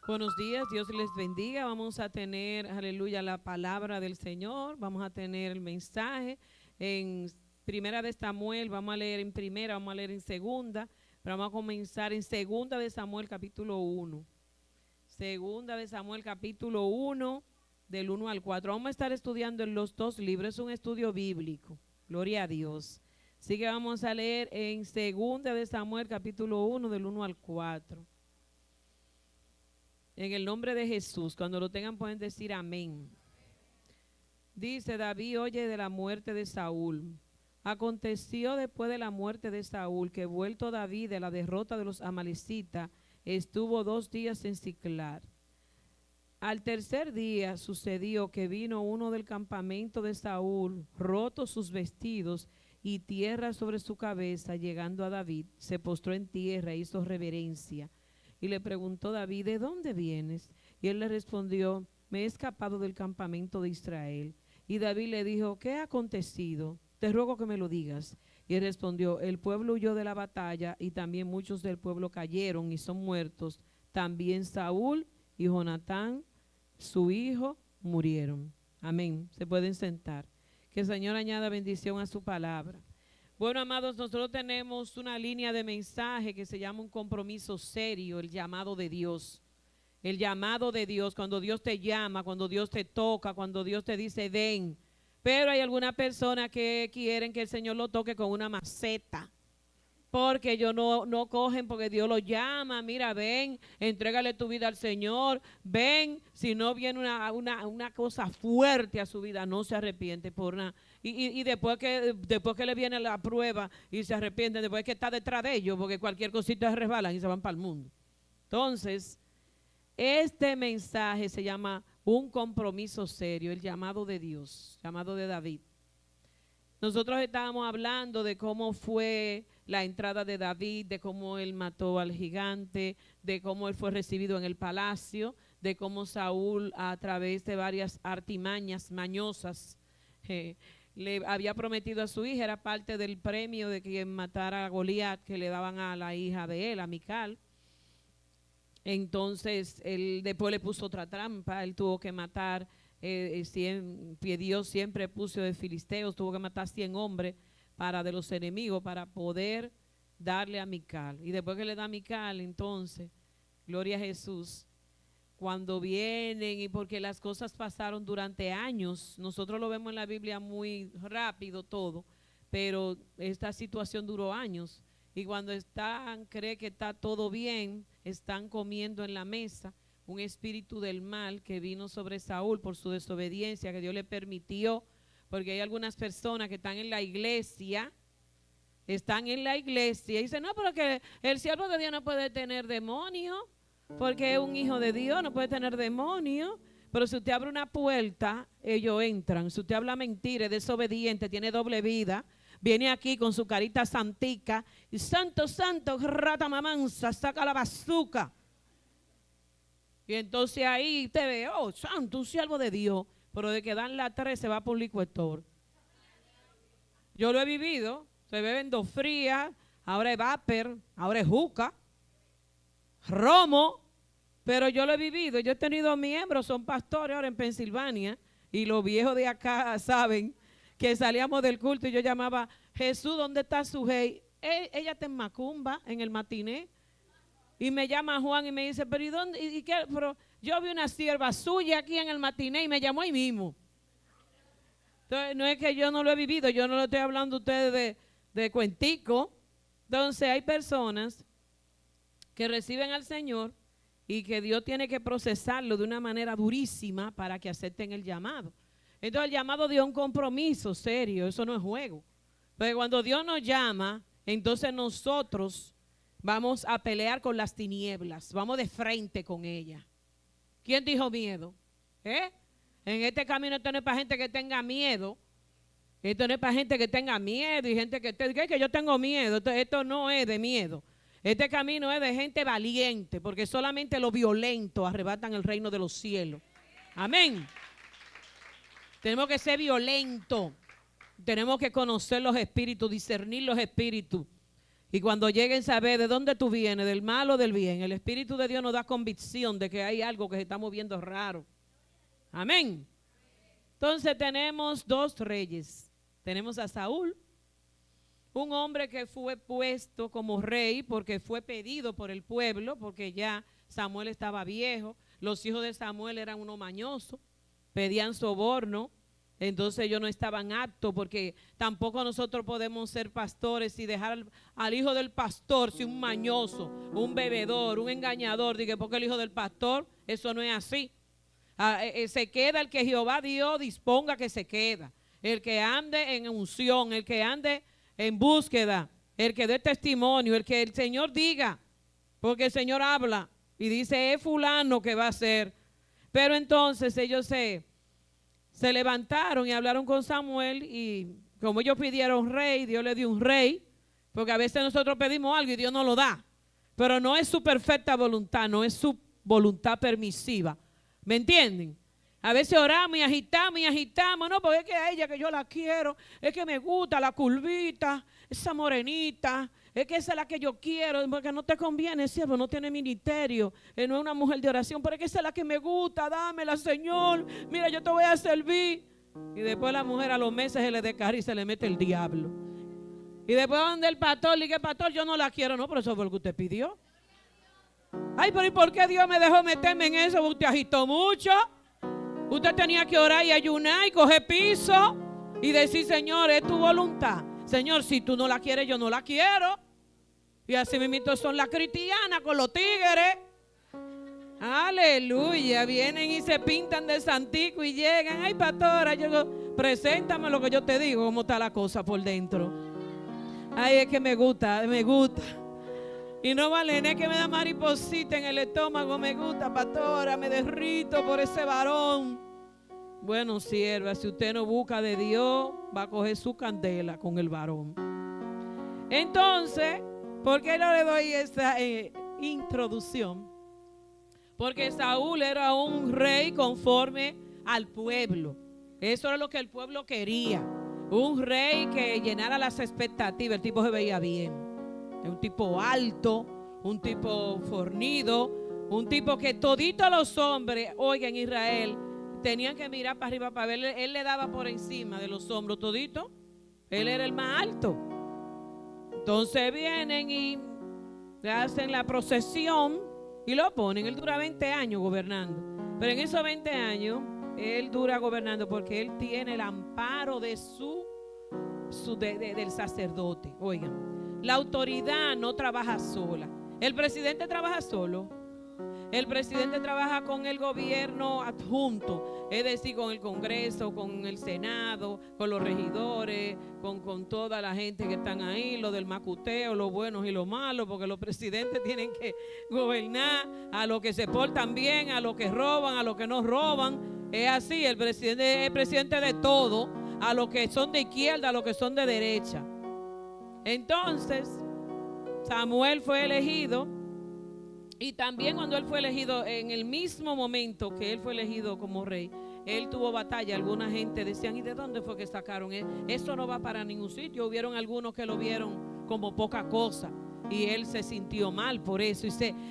Buenos días, Dios les bendiga. Vamos a tener, aleluya, la palabra del Señor. Vamos a tener el mensaje en Primera de Samuel. Vamos a leer en primera, vamos a leer en segunda. Pero vamos a comenzar en Segunda de Samuel, capítulo 1. Segunda de Samuel, capítulo 1, del 1 al 4. Vamos a estar estudiando en los dos libros. Es un estudio bíblico. Gloria a Dios. Así que vamos a leer en Segunda de Samuel, capítulo 1, del 1 al 4. En el nombre de Jesús, cuando lo tengan pueden decir amén. Dice: David oye de la muerte de Saúl. Aconteció después de la muerte de Saúl que, vuelto David de la derrota de los amalecitas, estuvo 2 días en Siclag. Al tercer día sucedió que vino uno del campamento de Saúl, rotos sus vestidos y tierra sobre su cabeza. Llegando a David, se postró en tierra e hizo reverencia. Y le preguntó David: ¿de dónde vienes? Y él le respondió: me he escapado del campamento de Israel. Y David le dijo: ¿qué ha acontecido? Te ruego que me lo digas. Y él respondió: el pueblo huyó de la batalla y también muchos del pueblo cayeron y son muertos. También Saúl y Jonatán, su hijo, murieron. Amén. Se pueden sentar. Que el Señor añada bendición a su palabra. Bueno, amados, nosotros tenemos una línea de mensaje que se llama un compromiso serio, el llamado de Dios. El llamado de Dios, cuando Dios te llama, cuando Dios te toca, cuando Dios te dice ven. Pero hay algunas personas que quieren que el Señor lo toque con una maceta. Porque ellos no cogen porque Dios lo llama. Mira, ven, entrégale tu vida al Señor. Ven, si no viene una cosa fuerte a su vida, no se arrepiente por nada. Y después que le viene la prueba y se arrepiente, después que está detrás de ellos, porque cualquier cosita se resbalan y se van para el mundo. Entonces, este mensaje se llama un compromiso serio, el llamado de Dios, llamado de David. Nosotros estábamos hablando de cómo fue la entrada de David, de cómo él mató al gigante, de cómo él fue recibido en el palacio, de cómo Saúl, a través de varias artimañas mañosas, le había prometido a su hija, era parte del premio de quien matara a Goliat que le daban a la hija de él, a Mical. Entonces él después le puso otra trampa, él tuvo que matar. Dios siempre puso de filisteos, tuvo que matar 100 hombres de los enemigos para poder darle a Mical. Y después que le da a Mical, entonces, gloria a Jesús, cuando vienen, y porque las cosas pasaron durante años, nosotros lo vemos en la Biblia muy rápido todo, pero esta situación duró años. Y cuando cree que está todo bien, están comiendo en la mesa, un espíritu del mal que vino sobre Saúl por su desobediencia, que Dios le permitió, porque hay algunas personas que están en la iglesia, y dicen: no, pero que el siervo de Dios no puede tener demonio, porque es un hijo de Dios, no puede tener demonio. Pero si usted abre una puerta, ellos entran. Si usted habla mentira, es desobediente, tiene doble vida, viene aquí con su carita santica, y santo, santo, rata mamanza, saca la bazuca. Y entonces ahí te ve: oh, santo, un siervo de Dios. Pero de que dan la 3 se va por un licuador. Yo lo he vivido. Se beben 2 frías, ahora es vapor, ahora es juca, romo. Pero yo lo he vivido. Yo he tenido miembros, son pastores ahora en Pensilvania. Y los viejos de acá saben que salíamos del culto y yo llamaba: Jesús, ¿dónde está su rey? Ella está en Macumba, en el matiné. Y me llama Juan y me dice: pero ¿y dónde? ¿Y qué? Pero yo vi una sierva suya aquí en el matiné y me llamó ahí mismo. Entonces, no es que yo no lo he vivido, yo no lo estoy hablando a ustedes de cuentico. Entonces, hay personas que reciben al Señor y que Dios tiene que procesarlo de una manera durísima para que acepten el llamado. Entonces, el llamado dio un compromiso serio, eso no es juego. Pero cuando Dios nos llama, entonces nosotros vamos a pelear con las tinieblas, vamos de frente con ella. ¿Quién dijo miedo? En este camino esto no es para gente que tenga miedo. Esto no es para gente que tenga miedo y gente que yo tengo miedo. Esto no es de miedo. Este camino es de gente valiente, porque solamente los violentos arrebatan el reino de los cielos. Amén. Tenemos que ser violentos. Tenemos que conocer los espíritus, discernir los espíritus. Y cuando lleguen a saber de dónde tú vienes, del mal o del bien, el Espíritu de Dios nos da convicción de que hay algo que se está moviendo raro. Amén. Entonces tenemos dos reyes. Tenemos a Saúl, un hombre que fue puesto como rey porque fue pedido por el pueblo, porque ya Samuel estaba viejo. Los hijos de Samuel eran unos mañosos, pedían soborno. Entonces ellos no estaban aptos, porque tampoco nosotros podemos ser pastores y dejar al hijo del pastor, si un mañoso, un bebedor, un engañador, diga, porque el hijo del pastor, eso no es así. Se queda el que Jehová Dios disponga que se queda. El que ande en unción, el que ande en búsqueda, el que dé testimonio, el que el Señor diga, porque el Señor habla y dice, es fulano que va a ser. Pero entonces ellos se levantaron y hablaron con Samuel, y como ellos pidieron rey, Dios le dio un rey, porque a veces nosotros pedimos algo y Dios no lo da, pero no es su perfecta voluntad, no es su voluntad permisiva. ¿Me entienden? A veces oramos y agitamos, no, porque es que a ella que yo la quiero, es que me gusta la curvita, esa morenita, es que esa es la que yo quiero, porque no te conviene, siervo, no tiene ministerio, no es una mujer de oración, pero es que esa es la que me gusta, dámela, Señor, mira, yo te voy a servir. Y después la mujer a los meses se le descarga y se le mete el diablo. Y después donde el pastor le dice, pastor, yo no la quiero, no, pero eso fue lo que usted pidió. Ay, pero ¿y por qué Dios me dejó meterme en eso? Usted agitó mucho. Usted tenía que orar y ayunar y coger piso y decir, Señor, es tu voluntad. Señor, si tú no la quieres, yo no la quiero. Y así mismo son las cristianas con los tigres. Aleluya, vienen y se pintan de santico y llegan. Ay, pastora, yo digo, preséntame lo que yo te digo, cómo está la cosa por dentro. Ay, es que me gusta, me gusta. Y no vale, es que me da mariposita en el estómago, me gusta, pastora, me derrito por ese varón. Bueno, sierva, si usted no busca de Dios, va a coger su candela con el varón. Entonces, ¿por qué no le doy esta introducción? Porque Saúl era un rey conforme al pueblo. Eso era lo que el pueblo quería. Un rey que llenara las expectativas. El tipo se veía bien. Un tipo alto, un tipo fornido, un tipo que toditos los hombres, oigan, en Israel, tenían que mirar para arriba para verle. Él le daba por encima de los hombros todito. Él era el más alto. Entonces vienen y le hacen la procesión y lo ponen. Él dura 20 años gobernando. Pero en esos 20 años, él dura gobernando porque él tiene el amparo de del sacerdote. Oigan. La autoridad no trabaja sola. El presidente trabaja solo. El presidente trabaja con el gobierno adjunto, es decir, con el Congreso, con el Senado, con los regidores, con toda la gente que están ahí, lo del macuteo, los buenos y los malos, porque los presidentes tienen que gobernar a los que se portan bien, a los que roban, a los que no roban. Es así, el presidente es presidente de todo, a los que son de izquierda, a los que son de derecha. Entonces, Samuel fue elegido, y también cuando él fue elegido, en el mismo momento que él fue elegido como rey, él tuvo batalla. Alguna gente decían, ¿y de dónde fue que sacaron? Eso no va para ningún sitio. Hubieron algunos que lo vieron como poca cosa y él se sintió mal por eso.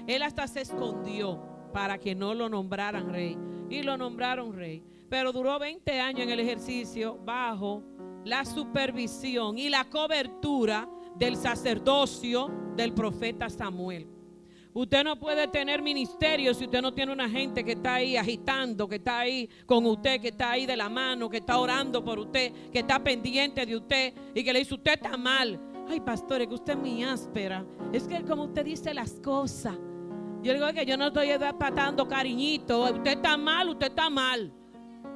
Él hasta se escondió para que no lo nombraran rey, y lo nombraron rey. Pero duró 20 años en el ejercicio bajo la supervisión y la cobertura del sacerdocio del profeta Samuel. Usted no puede tener ministerio si usted no tiene una gente que está ahí agitando, que está ahí con usted, que está ahí de la mano, que está orando por usted, que está pendiente de usted y que le dice, usted está mal. Ay, pastor, es que usted es muy áspera. Es que como usted dice las cosas. Yo digo que yo no estoy patando cariñito. Usted está mal, usted está mal.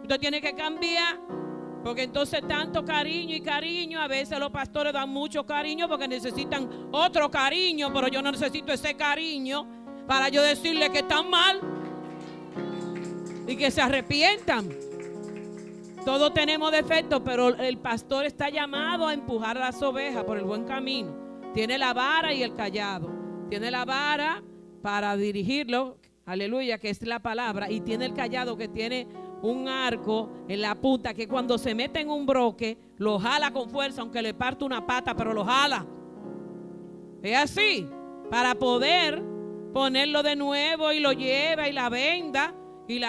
Usted tiene que cambiar. Porque entonces tanto cariño y cariño, a veces los pastores dan mucho cariño porque necesitan otro cariño, pero yo no necesito ese cariño para yo decirle que están mal y que se arrepientan. Todos tenemos defectos, pero el pastor está llamado a empujar a las ovejas por el buen camino. Tiene la vara y el cayado. Tiene la vara para dirigirlo, aleluya, que es la palabra, y tiene el cayado que tiene un arco en la punta, que cuando se mete en un broque lo jala con fuerza, aunque le parte una pata, pero lo jala. Es así, para poder ponerlo de nuevo y lo lleva y la venda y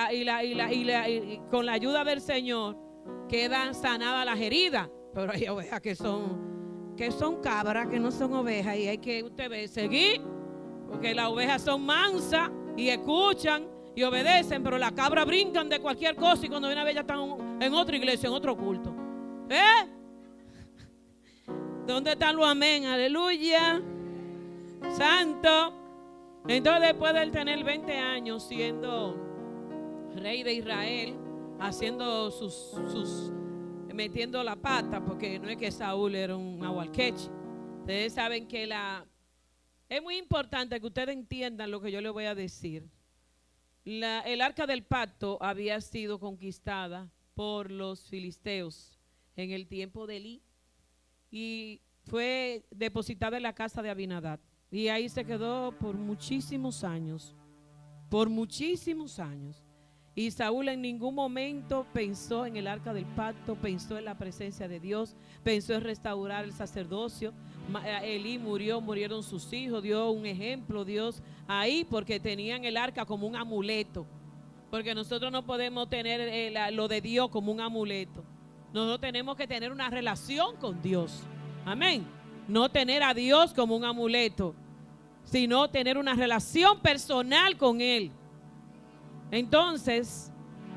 con la ayuda del Señor quedan sanadas las heridas. Pero hay ovejas que son cabras, que no son ovejas, y hay que usted ve, seguir, porque las ovejas son mansas y escuchan y obedecen, pero las cabras brincan de cualquier cosa y cuando viene a ver ya están en otra iglesia, en otro culto. ¿Dónde están los amén? Aleluya. Santo. Entonces después de él tener 20 años siendo rey de Israel, haciendo metiendo la pata, porque no es que Saúl era un agualqueche. Ustedes saben que es muy importante que ustedes entiendan lo que yo les voy a decir. El arca del pacto había sido conquistada por los filisteos en el tiempo de Elí y fue depositada en la casa de Abinadab. Y ahí se quedó por muchísimos años. Por muchísimos años. Y Saúl en ningún momento pensó en el arca del pacto, pensó en la presencia de Dios, pensó en restaurar el sacerdocio. Elí murieron sus hijos, dio un ejemplo Dios ahí porque tenían el arca como un amuleto. Porque nosotros no podemos tener lo de Dios como un amuleto. Nosotros tenemos que tener una relación con Dios. Amén. No tener a Dios como un amuleto, sino tener una relación personal con Él. Entonces,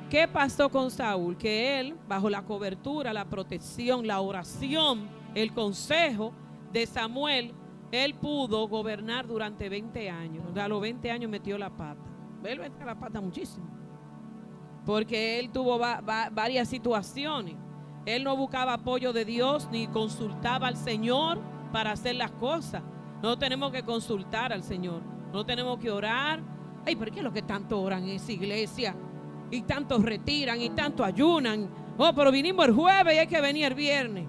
¿qué pasó con Saúl? Que él, bajo la cobertura, la protección, la oración, el consejo de Samuel, él pudo gobernar durante 20 años. A los 20 años metió la pata. Él metió la pata muchísimo. Porque él tuvo varias situaciones. Él no buscaba apoyo de Dios ni consultaba al Señor para hacer las cosas. No tenemos que consultar al Señor. No tenemos que orar. Ay, ¿por qué es lo que tanto oran en esa iglesia? Y tanto retiran y tanto ayunan. Oh, pero vinimos el jueves y hay que venir el viernes.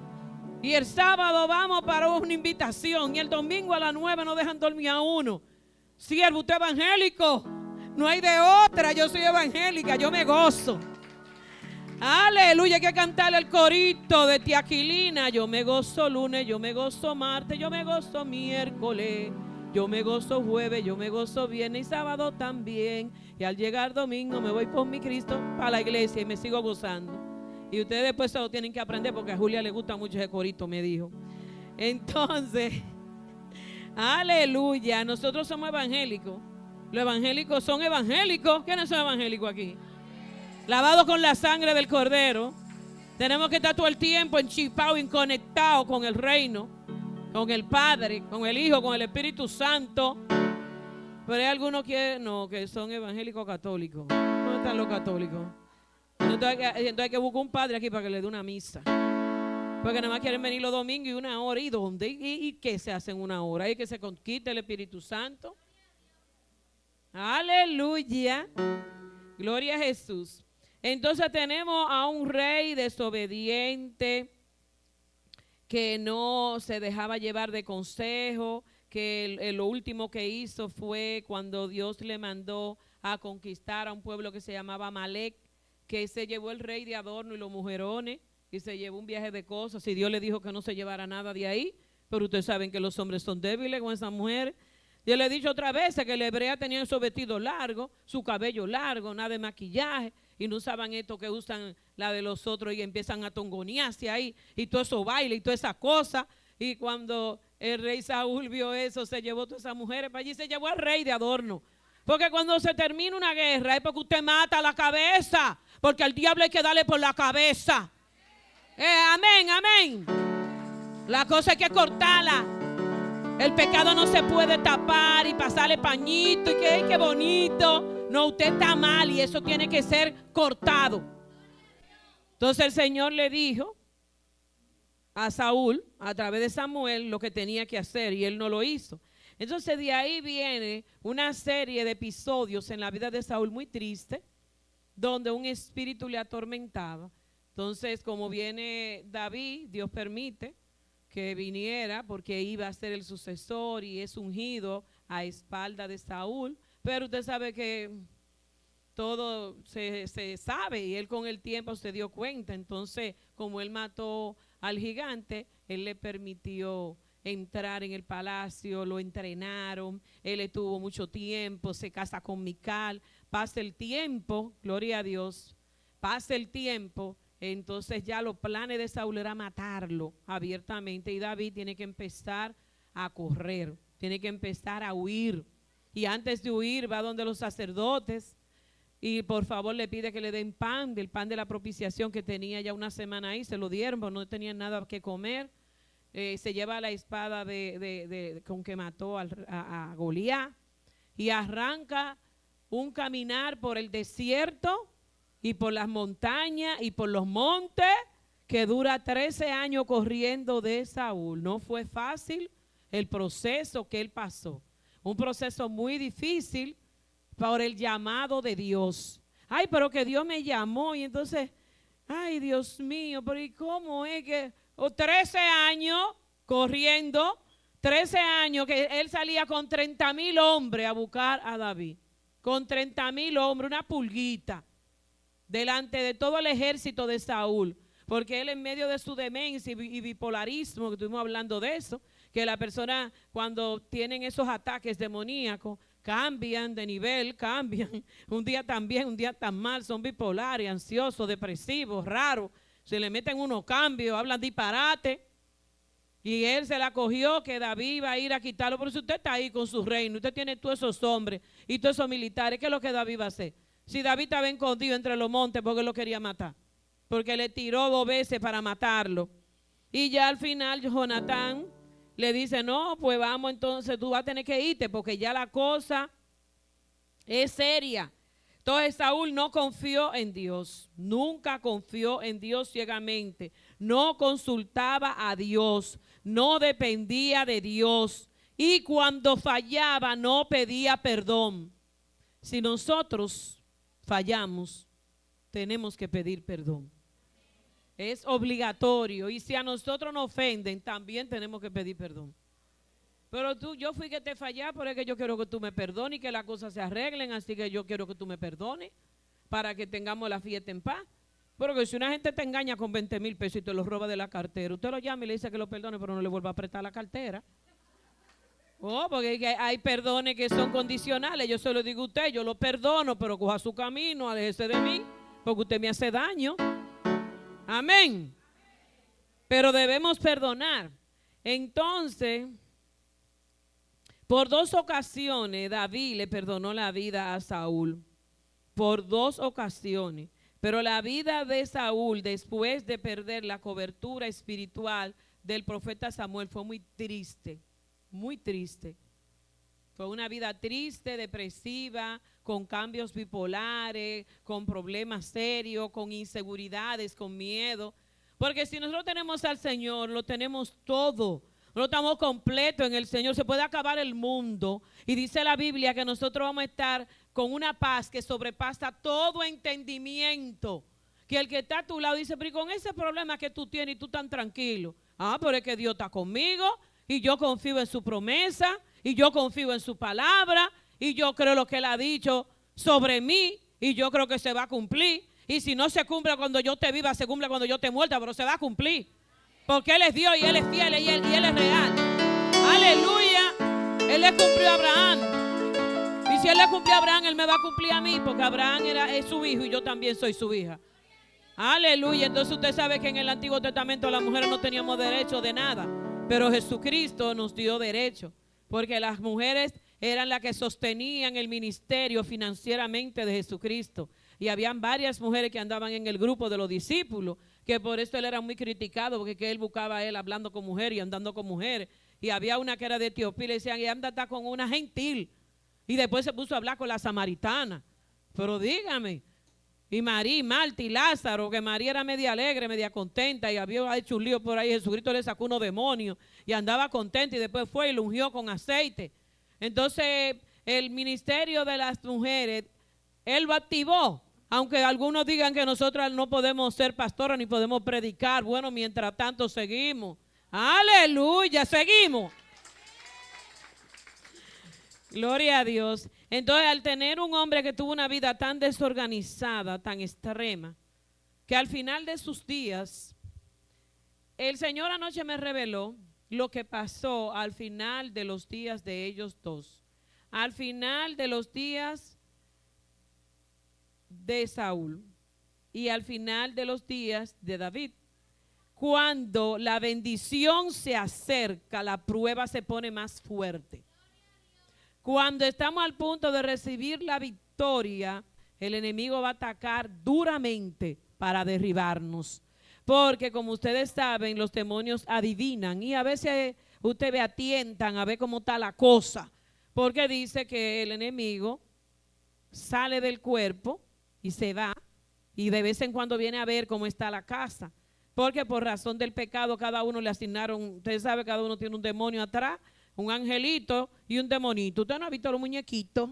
Y el sábado vamos para una invitación. Y el domingo a las 9 no dejan dormir a uno. Siervo, usted es evangélico. No hay de otra. Yo soy evangélica. Yo me gozo. Aleluya, hay que cantarle el corito de tía Aquilina. Yo me gozo lunes, yo me gozo martes, yo me gozo miércoles, yo me gozo jueves, yo me gozo viernes y sábado también. Y al llegar domingo me voy con mi Cristo para la iglesia y me sigo gozando. Y ustedes después se lo tienen que aprender porque a Julia le gusta mucho ese corito, me dijo. Entonces, aleluya, nosotros somos evangélicos. Los evangélicos son evangélicos. ¿Quiénes son evangélicos aquí? Lavados con la sangre del Cordero. Tenemos que estar todo el tiempo enchipados y conectados con el reino, con el Padre, con el Hijo, con el Espíritu Santo. Pero hay algunos que son evangélicos católicos. ¿Dónde están los católicos? Entonces hay que buscar un padre aquí para que le dé una misa. Porque nada más quieren venir los domingos y 1 hora. ¿Y dónde? ¿Y qué se hace en 1 hora? Hay que se conquiste el Espíritu Santo. Aleluya. Gloria a Jesús. Entonces tenemos a un rey desobediente que no se dejaba llevar de consejo, que lo último que hizo fue cuando Dios le mandó a conquistar a un pueblo que se llamaba Amalek, que se llevó el rey de adorno y los mujerones y se llevó un viaje de cosas y Dios le dijo que no se llevara nada de ahí, pero ustedes saben que los hombres son débiles con esas mujeres. Yo le he dicho otra vez que la hebrea tenía su vestido largo, su cabello largo, nada de maquillaje, y no usaban esto que usan la de los otros y empiezan a tongonearse ahí, y todo eso baile y toda esa cosa. Y cuando el rey Saúl vio eso, se llevó todas esas mujeres para allí, se llevó al rey de adorno. Porque cuando se termina una guerra es porque usted mata la cabeza, porque al diablo hay que darle por la cabeza. Amén, amén. La cosa hay que cortarla. El pecado no se puede tapar y pasarle pañito y que ay, qué bonito. No, usted está mal y eso tiene que ser cortado. Entonces el Señor le dijo a Saúl, a través de Samuel, lo que tenía que hacer y él no lo hizo. Entonces de ahí viene una serie de episodios en la vida de Saúl muy triste, donde un espíritu le atormentaba. Entonces, como viene David, Dios permite que viniera porque iba a ser el sucesor y es ungido a espalda de Saúl. Pero usted sabe que todo se sabe y él con el tiempo se dio cuenta. Entonces, como él mató al gigante, él le permitió entrar en el palacio, lo entrenaron, él estuvo mucho tiempo, se casa con Mical, pasa el tiempo, gloria a Dios, pasa el tiempo, entonces ya los planes de Saúl era matarlo abiertamente y David tiene que empezar a correr, tiene que empezar a huir y antes de huir va donde los sacerdotes y por favor le pide que le den pan, del pan de la propiciación que tenía ya una semana ahí, se lo dieron, pero no tenían nada que comer. Se lleva la espada con que mató a Goliat y arranca un caminar por el desierto y por las montañas y por los montes que dura 13 años corriendo de Saúl. No fue fácil el proceso que él pasó, un proceso muy difícil por el llamado de Dios. Ay, pero que Dios me llamó y entonces, ay Dios mío, pero ¿y cómo es que 13 años corriendo, 13 años que él salía con 30,000 hombres a buscar a David, con 30,000 hombres, una pulguita, delante de todo el ejército de Saúl, porque él en medio de su demencia y bipolarismo, que estuvimos hablando de eso, que la persona cuando tienen esos ataques demoníacos, cambian de nivel, cambian, un día tan bien, un día tan mal, son bipolares, ansiosos, depresivos, raros, se le meten unos cambios, hablan disparate, y él se la cogió que David iba a ir a quitarlo, pero si usted está ahí con su reino, usted tiene todos esos hombres y todos esos militares, ¿qué es lo que David va a hacer? Si David estaba escondido entre los montes porque lo quería matar, porque le tiró 2 veces para matarlo, y ya al final Jonatán le dice, no, pues vamos entonces, tú vas a tener que irte porque ya la cosa es seria. Entonces Saúl no confió en Dios, nunca confió en Dios ciegamente, no consultaba a Dios, no dependía de Dios y cuando fallaba no pedía perdón. Si nosotros fallamos, tenemos que pedir perdón. Es obligatorio y si a nosotros nos ofenden, también tenemos que pedir perdón. Pero yo fui que te fallé, pero es que yo quiero que tú me perdones y que las cosas se arreglen, así que yo quiero que tú me perdones para que tengamos la fiesta en paz. Pero que si una gente te engaña con 20,000 pesos y te los roba de la cartera, usted lo llama y le dice que lo perdone, pero no le vuelva a apretar la cartera. Oh, porque hay perdones que son condicionales, yo se lo digo a usted, yo lo perdono, pero coja su camino, aléjese de mí, porque usted me hace daño. Amén. Pero debemos perdonar. Entonces, por 2 ocasiones David le perdonó la vida a Saúl. Por 2 ocasiones. Pero la vida de Saúl, después de perder la cobertura espiritual del profeta Samuel, fue muy triste. Muy triste. Fue una vida triste, depresiva, con cambios bipolares, con problemas serios, con inseguridades, con miedo. Porque si nosotros tenemos al Señor, lo tenemos todo. No estamos completos en el Señor. Se puede acabar el mundo. Y dice la Biblia que nosotros vamos a estar con una paz que sobrepasa todo entendimiento. Que el que está a tu lado dice, pero con ese problema que tú tienes y tú tan tranquilo. Ah, pero es que Dios está conmigo y yo confío en su promesa y yo confío en su palabra y yo creo lo que Él ha dicho sobre mí y yo creo que se va a cumplir. Y si no se cumple cuando yo te viva, se cumple cuando yo te muerta, pero se va a cumplir. Porque Él es Dios y Él es fiel y Él es real. Aleluya. Él le cumplió a Abraham. Y si Él le cumplió a Abraham, Él me va a cumplir a mí, porque Abraham es su hijo y yo también soy su hija. Aleluya. Entonces usted sabe que en el Antiguo Testamento las mujeres no teníamos derecho de nada, pero Jesucristo nos dio derecho, porque las mujeres eran las que sostenían el ministerio financieramente de Jesucristo. Y habían varias mujeres que andaban en el grupo de los discípulos, que por eso él era muy criticado, porque que él buscaba a él hablando con mujeres y andando con mujeres. Y había una que era de Etiopía y le decían, y anda está con una gentil. Y después se puso a hablar con la samaritana. Pero dígame, y María, Marta y Lázaro, que María era media alegre, media contenta y había hecho un lío por ahí, Jesucristo le sacó unos demonios y andaba contenta y después fue y lo ungió con aceite. Entonces el ministerio de las mujeres, él lo activó. Aunque algunos digan que nosotros no podemos ser pastoras ni podemos predicar, bueno, mientras tanto seguimos. Aleluya, seguimos. Gloria a Dios. Entonces, al tener un hombre que tuvo una vida tan desorganizada, tan extrema, que al final de sus días, el Señor anoche me reveló lo que pasó al final de los días de ellos dos. Al final de los días de Saúl y al final de los días de David. Cuando la bendición se acerca, la prueba se pone más fuerte. Cuando estamos al punto de recibir la victoria, el enemigo va a atacar duramente para derribarnos. Porque como ustedes saben, los demonios adivinan y a veces ustedes atientan a ver cómo está la cosa. Porque dice que el enemigo sale del cuerpo y se va y de vez en cuando viene a ver cómo está la casa. Porque por razón del pecado cada uno le asignaron, ustedes saben, cada uno tiene un demonio atrás, un angelito y un demonito. Usted no ha visto los muñequitos.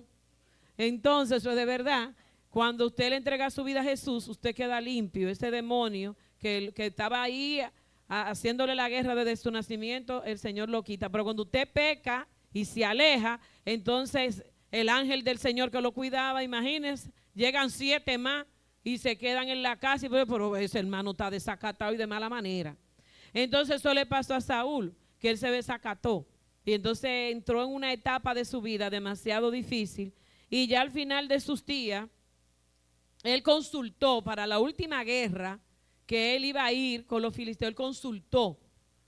Entonces, eso es de verdad. Cuando usted le entrega su vida a Jesús, usted queda limpio. Ese demonio que estaba ahí haciéndole la guerra desde su nacimiento, el Señor lo quita. Pero cuando usted peca y se aleja, entonces el ángel del Señor que lo cuidaba, imagínense, llegan 7 más y se quedan en la casa y pero ese hermano está desacatado y de mala manera. Entonces eso le pasó a Saúl, que él se desacató y entonces entró en una etapa de su vida demasiado difícil y ya al final de sus días él consultó para la última guerra que él iba a ir con los filisteos.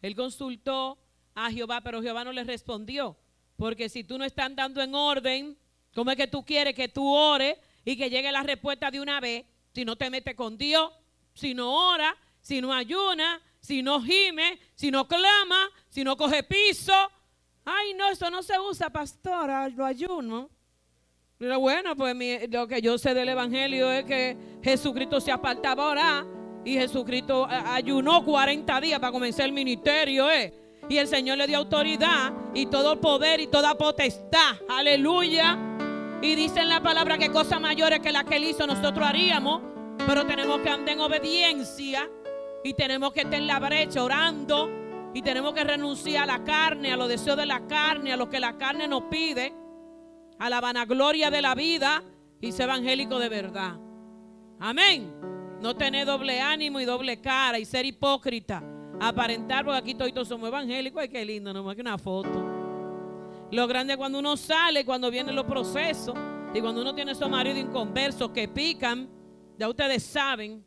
Él consultó a Jehová, pero Jehová no le respondió, porque si tú no estás andando en orden, ¿cómo es que tú quieres que tú ores y que llegue la respuesta de una vez? Si no te metes con Dios, si no ora, si no ayuna, si no gime, si no clama, si no coge piso. Ay, no, eso no se usa, pastora, lo ayuno. Pero bueno, pues lo que yo sé del evangelio es que Jesucristo se apartaba a orar y Jesucristo ayunó 40 días para comenzar el ministerio, y el Señor le dio autoridad y todo el poder y toda potestad. Aleluya. Y dice en la palabra que cosas mayores que las que él hizo nosotros haríamos, pero tenemos que andar en obediencia y tenemos que estar en la brecha orando y tenemos que renunciar a la carne, a los deseos de la carne, a lo que la carne nos pide, a la vanagloria de la vida y ser evangélico de verdad. Amén. No tener doble ánimo y doble cara y ser hipócrita, aparentar, porque aquí todos somos evangélicos. Ay, qué lindo, nomás que una foto. Lo grande es cuando uno sale, cuando vienen los procesos y cuando uno tiene esos maridos inconversos que pican, ya ustedes saben,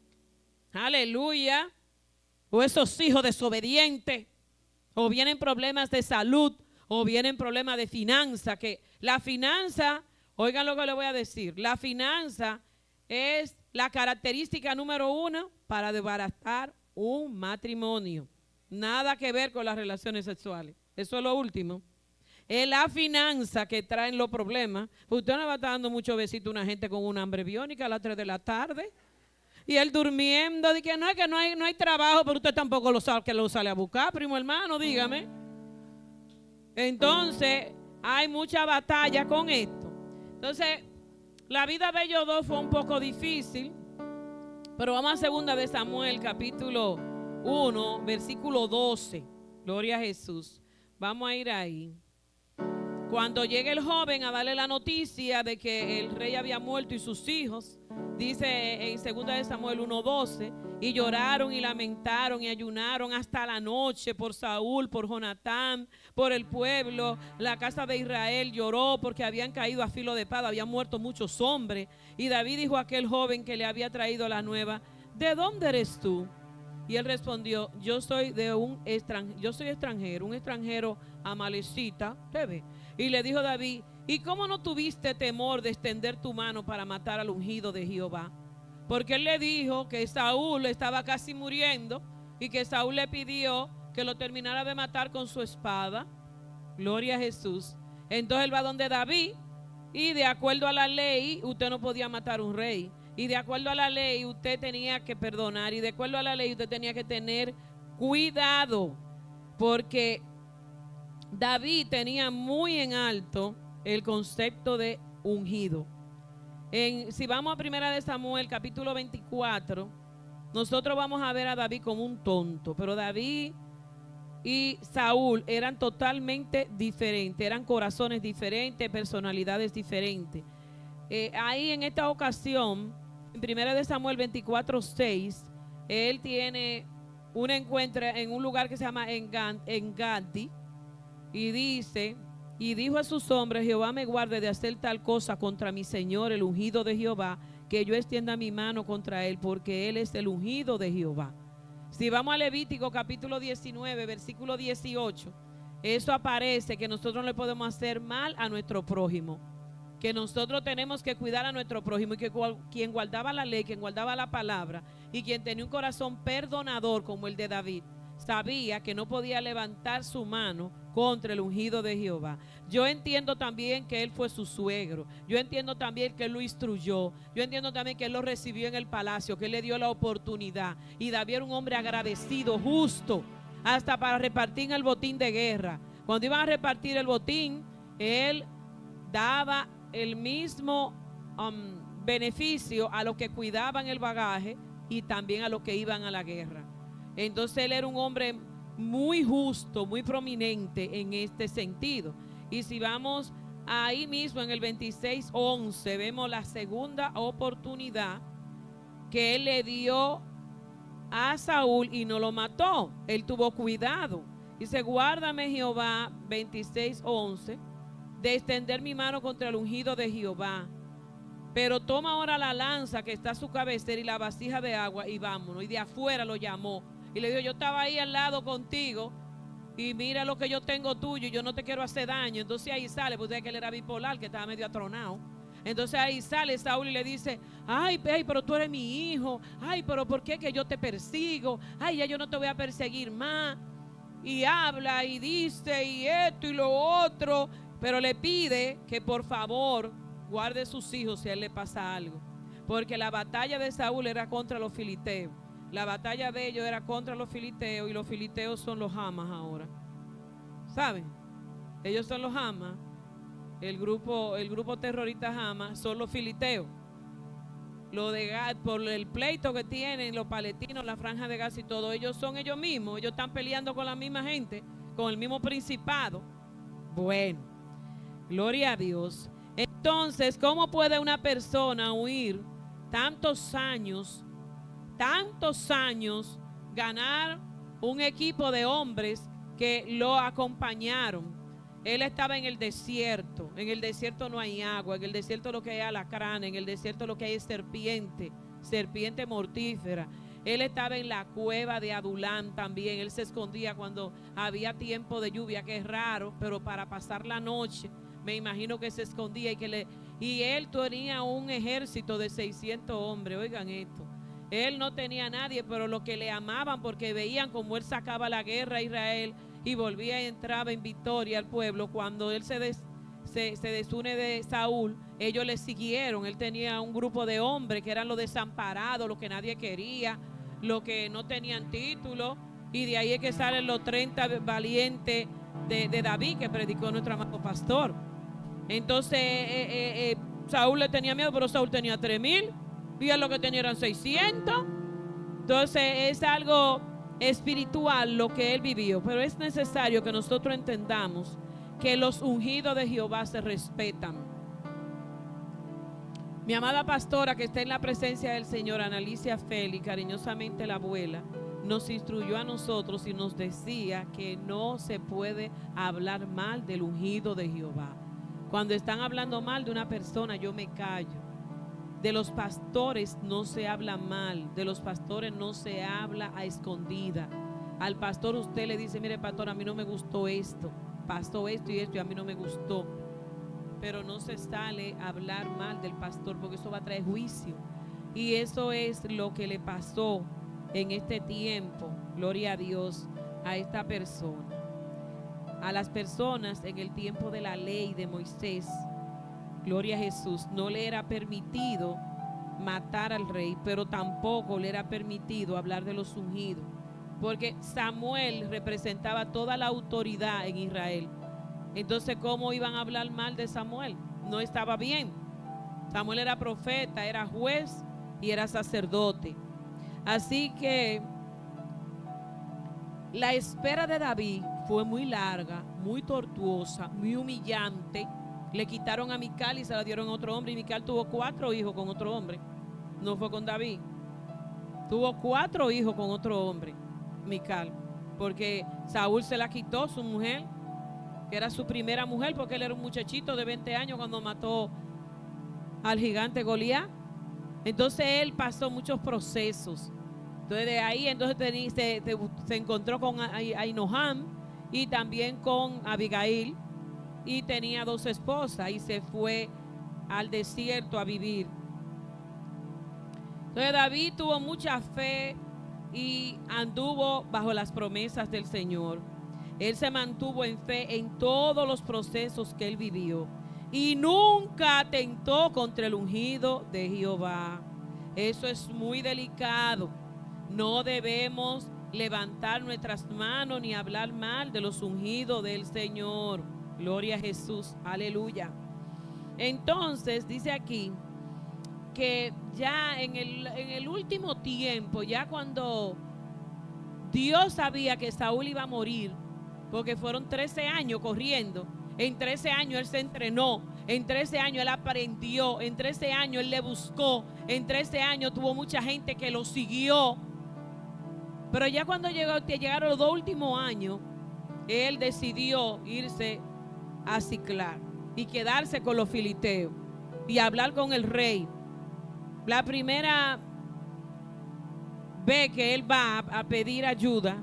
aleluya, o esos hijos desobedientes, o vienen problemas de salud, o vienen problemas de finanza, que la finanza, oigan lo que le voy a decir, la finanza es la característica número 1 para desbaratar un matrimonio. Nada que ver con las relaciones sexuales, eso es lo último. Es la finanza que traen los problemas. Usted no va a estar dando muchos besitos a una gente con una hambre biónica a las 3 de la tarde. Y él durmiendo, de que no hay trabajo, pero usted tampoco lo sabe, que lo sale a buscar, primo hermano, dígame. Entonces, hay mucha batalla con esto. Entonces, la vida de ellos dos fue un poco difícil, pero vamos a 2 de Samuel, capítulo 1, versículo 12. Gloria a Jesús. Vamos a ir ahí. Cuando llega el joven a darle la noticia de que el rey había muerto y sus hijos, dice en 2 de Samuel 1:12, y lloraron y lamentaron y ayunaron hasta la noche por Saúl, por Jonatán, por el pueblo. La casa de Israel lloró porque habían caído a filo de espada, habían muerto muchos hombres. Y David dijo a aquel joven que le había traído la nueva: ¿de dónde eres tú? Y él respondió: yo soy extranjero, un extranjero amalecita. ¿Usted ve? Y le dijo David: ¿y cómo no tuviste temor de extender tu mano para matar al ungido de Jehová? Porque él le dijo que Saúl estaba casi muriendo y que Saúl le pidió que lo terminara de matar con su espada. Gloria a Jesús. Entonces él va donde David, y de acuerdo a la ley usted no podía matar a un rey, y de acuerdo a la ley usted tenía que perdonar, y de acuerdo a la ley usted tenía que tener cuidado, porque David tenía muy en alto el concepto de ungido. Si vamos a 1 de Samuel, capítulo 24, nosotros vamos a ver a David como un tonto, pero David y Saúl eran totalmente diferentes, eran corazones diferentes, personalidades diferentes. Ahí en esta ocasión, en 1 de Samuel 24:6, él tiene uno encuentra en un lugar que se llama Engadi, y dice, y dijo a sus hombres, Jehová me guarde de hacer tal cosa contra mi Señor, el ungido de Jehová, que yo extienda mi mano contra él, porque él es el ungido de Jehová. Si vamos a Levítico capítulo 19, versículo 18, eso aparece que nosotros no le podemos hacer mal a nuestro prójimo, que nosotros tenemos que cuidar a nuestro prójimo, y que quien guardaba la ley, quien guardaba la palabra, y quien tenía un corazón perdonador como el de David, sabía que no podía levantar su mano contra el ungido de Jehová. Yo entiendo también que él fue su suegro, yo entiendo también que él lo instruyó, yo entiendo también que él lo recibió en el palacio, que él le dio la oportunidad, y David era un hombre agradecido, justo, hasta para repartir el botín de guerra. Cuando iban a repartir el botín, él daba el mismo beneficio a los que cuidaban el bagaje y también a los que iban a la guerra. Entonces él era un hombre muy justo, muy prominente en este sentido. Y si vamos ahí mismo en el 26:11, vemos la segunda oportunidad que él le dio a Saúl y no lo mató. Él tuvo cuidado. Dice, guárdame Jehová, 26:11, de extender mi mano contra el ungido de Jehová. Pero toma ahora la lanza que está a su cabecera y la vasija de agua y vámonos. Y de afuera lo llamó y le dijo, yo estaba ahí al lado contigo y mira lo que yo tengo tuyo y yo no te quiero hacer daño. Entonces ahí sale, pues que él era bipolar, que estaba medio atronado. Entonces ahí sale Saúl y le dice, ay, pero tú eres mi hijo, ay, pero ¿por qué que yo te persigo? Ay, ya yo no te voy a perseguir más. Y habla y dice y esto y lo otro, pero le pide que por favor guarde sus hijos si a él le pasa algo, porque la batalla de Saúl era contra los filisteos, la batalla de ellos era contra los filisteos, y los filisteos son los Hamas ahora, ¿saben? Ellos son los Hamas, el grupo terrorista Hamas son los filisteos. Lo de Gad, por el pleito que tienen los palestinos, la franja de Gaza y todo, ellos son ellos mismos, ellos están peleando con la misma gente, con el mismo principado. Bueno, gloria a Dios. Entonces, ¿cómo puede una persona huir tantos años, ganar un equipo de hombres que lo acompañaron? Él estaba en el desierto no hay agua, en el desierto lo que hay es alacrán, en el desierto lo que hay es serpiente mortífera. Él estaba en la cueva de Adulán también, él se escondía cuando había tiempo de lluvia, que es raro, pero para pasar la noche, me imagino que se escondía y él tenía un ejército de 600 hombres, oigan esto. Él no tenía a nadie, pero los que le amaban porque veían cómo él sacaba la guerra a Israel y volvía y entraba en victoria al pueblo. Cuando él se desune de Saúl, ellos le siguieron. Él tenía un grupo de hombres que eran los desamparados, los que nadie quería, los que no tenían título, y de ahí es que salen los 30 valientes de David que predicó nuestro amado pastor. Entonces Saúl le tenía miedo, pero Saúl tenía 3,000 y él lo que tenía eran 600. Entonces es algo espiritual lo que él vivió, pero es necesario que nosotros entendamos que los ungidos de Jehová se respetan. Mi amada pastora, que está en la presencia del Señor, Analicia Félix, cariñosamente la abuela, nos instruyó a nosotros y nos decía que no se puede hablar mal del ungido de Jehová. Cuando están hablando mal de una persona, yo me callo. De los pastores no se habla mal, de los pastores no se habla a escondida. Al pastor usted le dice, mire pastor, a mí no me gustó esto, pasó esto y a mí no me gustó. Pero no se sale a hablar mal del pastor, porque eso va a traer juicio. Y eso es lo que le pasó en este tiempo, gloria a Dios, a esta persona. A las personas en el tiempo de la ley de Moisés, gloria a Jesús, no le era permitido matar al rey, pero tampoco le era permitido hablar de los ungidos, porque Samuel representaba toda la autoridad en Israel. Entonces, ¿cómo iban a hablar mal de Samuel? No estaba bien. Samuel era profeta, era juez y era sacerdote. Así que la espera de David fue muy larga, muy tortuosa, muy humillante. Le quitaron a Mical y se la dieron a otro hombre, y Mical tuvo 4 hijos con otro hombre. No fue con David. Tuvo 4 hijos con otro hombre. Mical, porque Saúl se la quitó, su mujer, que era su primera mujer, porque él era un muchachito de 20 años cuando mató al gigante Goliat. Entonces él pasó muchos procesos. Entonces de ahí entonces se encontró con Ahinoam y también con Abigail, y tenía 2 esposas y se fue al desierto a vivir. Entonces David tuvo mucha fe y anduvo bajo las promesas del Señor. Él se mantuvo en fe en todos los procesos que él vivió y nunca atentó contra el ungido de Jehová. Eso es muy delicado. No debemos levantar nuestras manos ni hablar mal de los ungidos del Señor. Gloria a Jesús, aleluya. Entonces dice aquí que ya en el último tiempo, ya cuando Dios sabía que Saúl iba a morir, porque fueron 13 años corriendo, en 13 años él se entrenó, en 13 años él aprendió, en 13 años él le buscó, en 13 años tuvo mucha gente que lo siguió, pero ya cuando llegaron los 2 últimos años, él decidió irse a Siclag y quedarse con los filisteos y hablar con el rey. La primera vez que él va a pedir ayuda,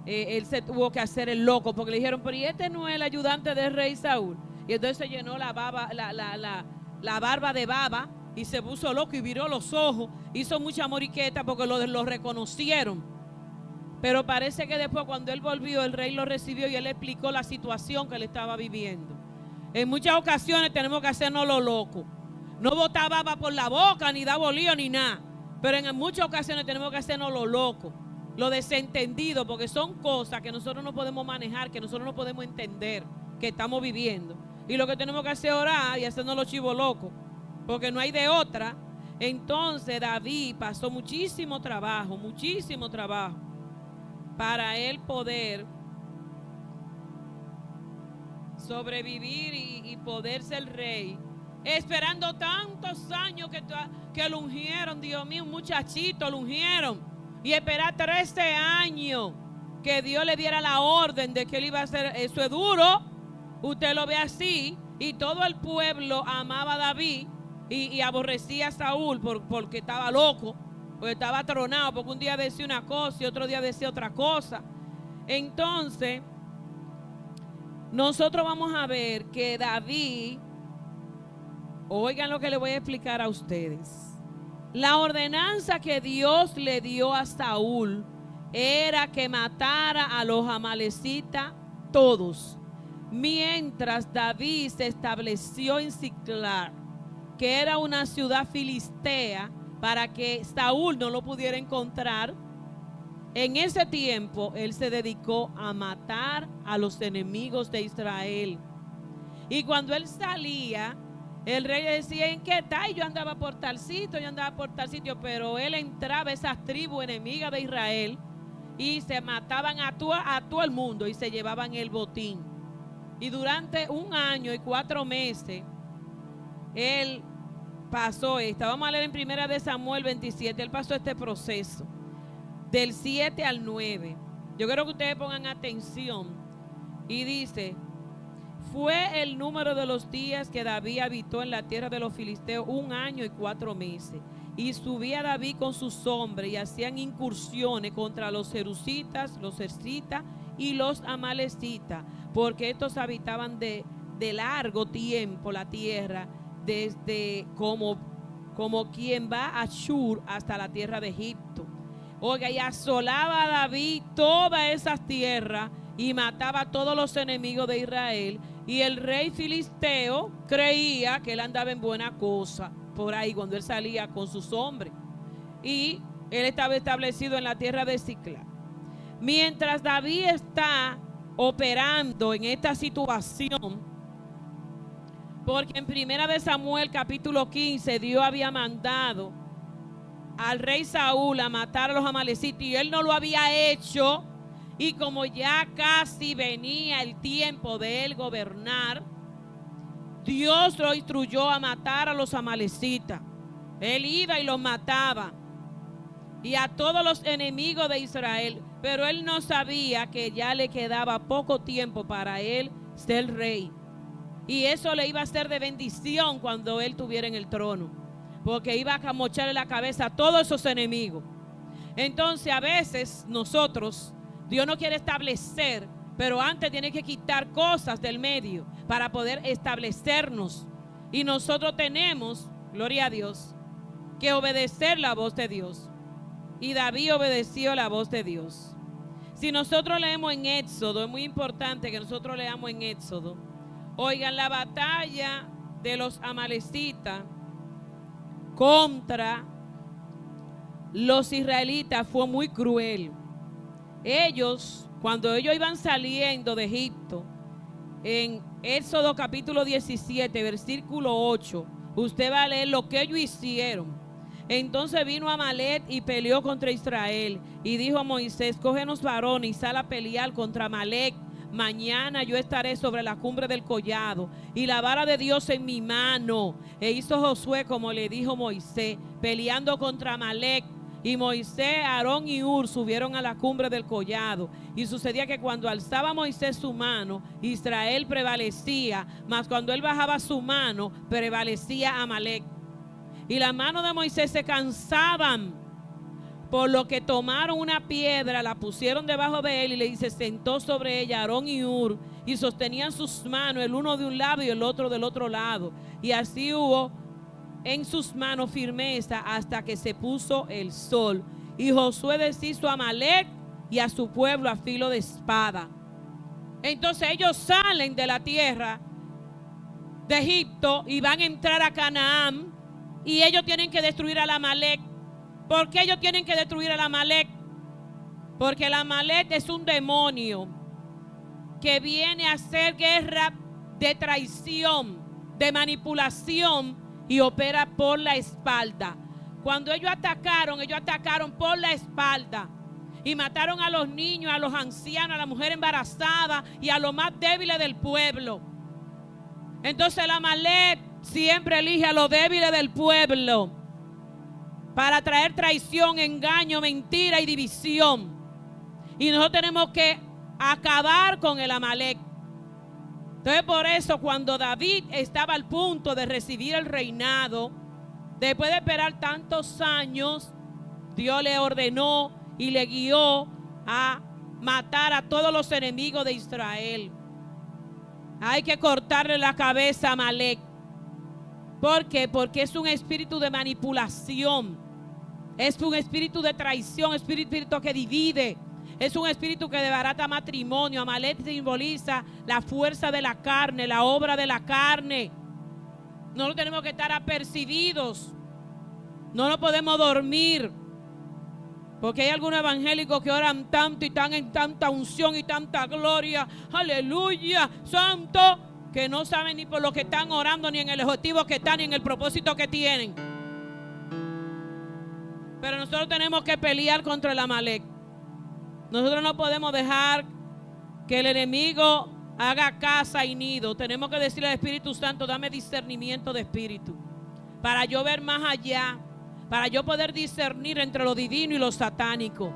él se tuvo que hacer el loco, porque le dijeron, pero ¿y este no es el ayudante del rey Saúl? Y entonces se llenó la barba de baba y se puso loco y viró los ojos, hizo mucha moriqueta porque lo reconocieron. Pero parece que después, cuando él volvió, el rey lo recibió y él le explicó la situación que él estaba viviendo. En muchas ocasiones tenemos que hacernos lo loco. No botar baba por la boca, ni dar bolillo, ni nada. Pero en muchas ocasiones tenemos que hacernos lo loco, lo desentendido, porque son cosas que nosotros no podemos manejar, que nosotros no podemos entender, que estamos viviendo. Y lo que tenemos que hacer es orar y hacernos los chivos locos, porque no hay de otra. Entonces David pasó muchísimo trabajo para él poder sobrevivir y poder ser rey, esperando tantos años que lo ungieron. Dios mío, un muchachito lo ungieron, y esperar 13 años que Dios le diera la orden de que él iba a hacer. Eso es duro. Usted lo ve así, y todo el pueblo amaba a David y aborrecía a Saúl porque estaba loco, porque estaba tronado, porque un día decía una cosa y otro día decía otra cosa. Entonces nosotros vamos a ver que David, oigan lo que le voy a explicar a ustedes. La ordenanza que Dios le dio a Saúl era que matara a los amalecitas todos, mientras David se estableció en Siclag, que era una ciudad filistea, para que Saúl no lo pudiera encontrar. En ese tiempo él se dedicó a matar a los enemigos de Israel. Y cuando él salía, el rey decía, ¿en qué está? Y yo andaba por tal sitio, pero él entraba a esas tribus enemigas de Israel y se mataban a todo el mundo y se llevaban el botín. Y durante 1 año y 4 meses él pasó esta. Vamos a leer en 1 de Samuel 27. Él pasó este proceso del 7 al 9. Yo quiero que ustedes pongan atención. Y dice, fue el número de los días que David habitó en la tierra de los filisteos 1 año y 4 meses. Y subía David con sus hombres y hacían incursiones contra los jerusitas, los hercitas y los amalecitas, porque estos habitaban de largo tiempo la tierra, desde como quien va a Shur hasta la tierra de Egipto. Oiga, y asolaba a David todas esas tierras y mataba a todos los enemigos de Israel. Y el rey filisteo creía que él andaba en buena cosa por ahí cuando él salía con sus hombres. Y él estaba establecido en la tierra de Siclag. Mientras David está operando en esta situación, porque en 1 de Samuel capítulo 15 Dios había mandado al rey Saúl a matar a los amalecitas y él no lo había hecho, y como ya casi venía el tiempo de él gobernar, Dios lo instruyó a matar a los amalecitas. Él iba y los mataba, y a todos los enemigos de Israel, pero él no sabía que ya le quedaba poco tiempo para él ser rey. Y eso le iba a ser de bendición cuando él tuviera en el trono, porque iba a camocharle la cabeza a todos esos enemigos. Entonces a veces nosotros, Dios no quiere establecer, pero antes tiene que quitar cosas del medio para poder establecernos. Y nosotros tenemos, gloria a Dios, que obedecer la voz de Dios. Y David obedeció la voz de Dios. Si nosotros leemos en Éxodo, es muy importante que nosotros leamos en Éxodo. Oigan, la batalla de los amalecitas contra los israelitas fue muy cruel. Ellos, cuando ellos iban saliendo de Egipto, en Éxodo capítulo 17, versículo 8, usted va a leer lo que ellos hicieron. Entonces vino Amalec y peleó contra Israel. Y dijo a Moisés: cógenos varones y sal a pelear contra Amalec. Mañana yo estaré sobre la cumbre del collado y la vara de Dios en mi mano. E hizo Josué como le dijo Moisés, peleando contra Amalec. Y Moisés, Aarón y Hur subieron a la cumbre del collado. Y sucedía que cuando alzaba Moisés su mano, Israel prevalecía, mas cuando él bajaba su mano, prevalecía Amalec. Y las manos de Moisés se cansaban, por lo que tomaron una piedra, la pusieron debajo de él y le dice, sentó sobre ella Aarón y Hur, y sostenían sus manos, el uno de un lado y el otro del otro lado. Y así hubo en sus manos firmeza hasta que se puso el sol. Y Josué deshizo a Amalec y a su pueblo a filo de espada. Entonces ellos salen de la tierra de Egipto y van a entrar a Canaán. Y ellos tienen que destruir al Amalec. ¿Por qué ellos tienen que destruir al Amalec? Porque el Amalec es un demonio que viene a hacer guerra de traición, de manipulación, y opera por la espalda. Cuando ellos atacaron por la espalda y mataron a los niños, a los ancianos, a la mujer embarazada y a los más débiles del pueblo. Entonces el Amalec siempre elige a los débiles del pueblo para traer traición, engaño, mentira y división. Y nosotros tenemos que acabar con el Amalec. Entonces por eso cuando David estaba al punto de recibir el reinado, después de esperar tantos años, Dios le ordenó y le guió a matar a todos los enemigos de Israel. Hay que cortarle la cabeza a Amalec. ¿Por qué? Porque es un espíritu de manipulación. Es un espíritu de traición, espíritu que divide. Es un espíritu que desbarata matrimonio. Amalec simboliza la fuerza de la carne, la obra de la carne. No tenemos que estar apercibidos. No nos podemos dormir. Porque hay algunos evangélicos que oran tanto y están en tanta unción y tanta gloria. Aleluya, santo, que no saben ni por lo que están orando, ni en el objetivo que están, ni en el propósito que tienen. Pero nosotros tenemos que pelear contra el Amalec. Nosotros no podemos dejar que el enemigo haga casa y nido. Tenemos que decirle al Espíritu Santo, dame discernimiento de espíritu, para yo ver más allá, para yo poder discernir entre lo divino y lo satánico,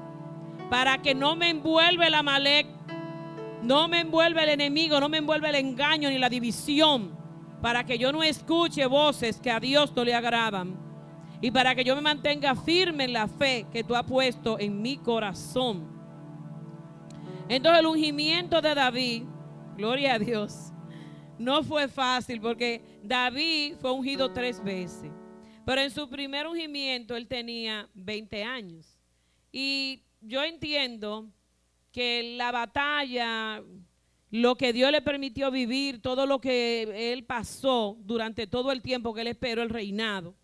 para que no me envuelva el Amalec, no me envuelva el enemigo, no me envuelva el engaño ni la división, para que yo no escuche voces que a Dios no le agradan, y para que yo me mantenga firme en la fe que tú has puesto en mi corazón. Entonces el ungimiento de David, gloria a Dios, no fue fácil, porque David fue ungido 3 veces. Pero en su primer ungimiento él tenía 20 años. Y yo entiendo que la batalla, lo que Dios le permitió vivir, todo lo que él pasó durante todo el tiempo que él esperó el reinado,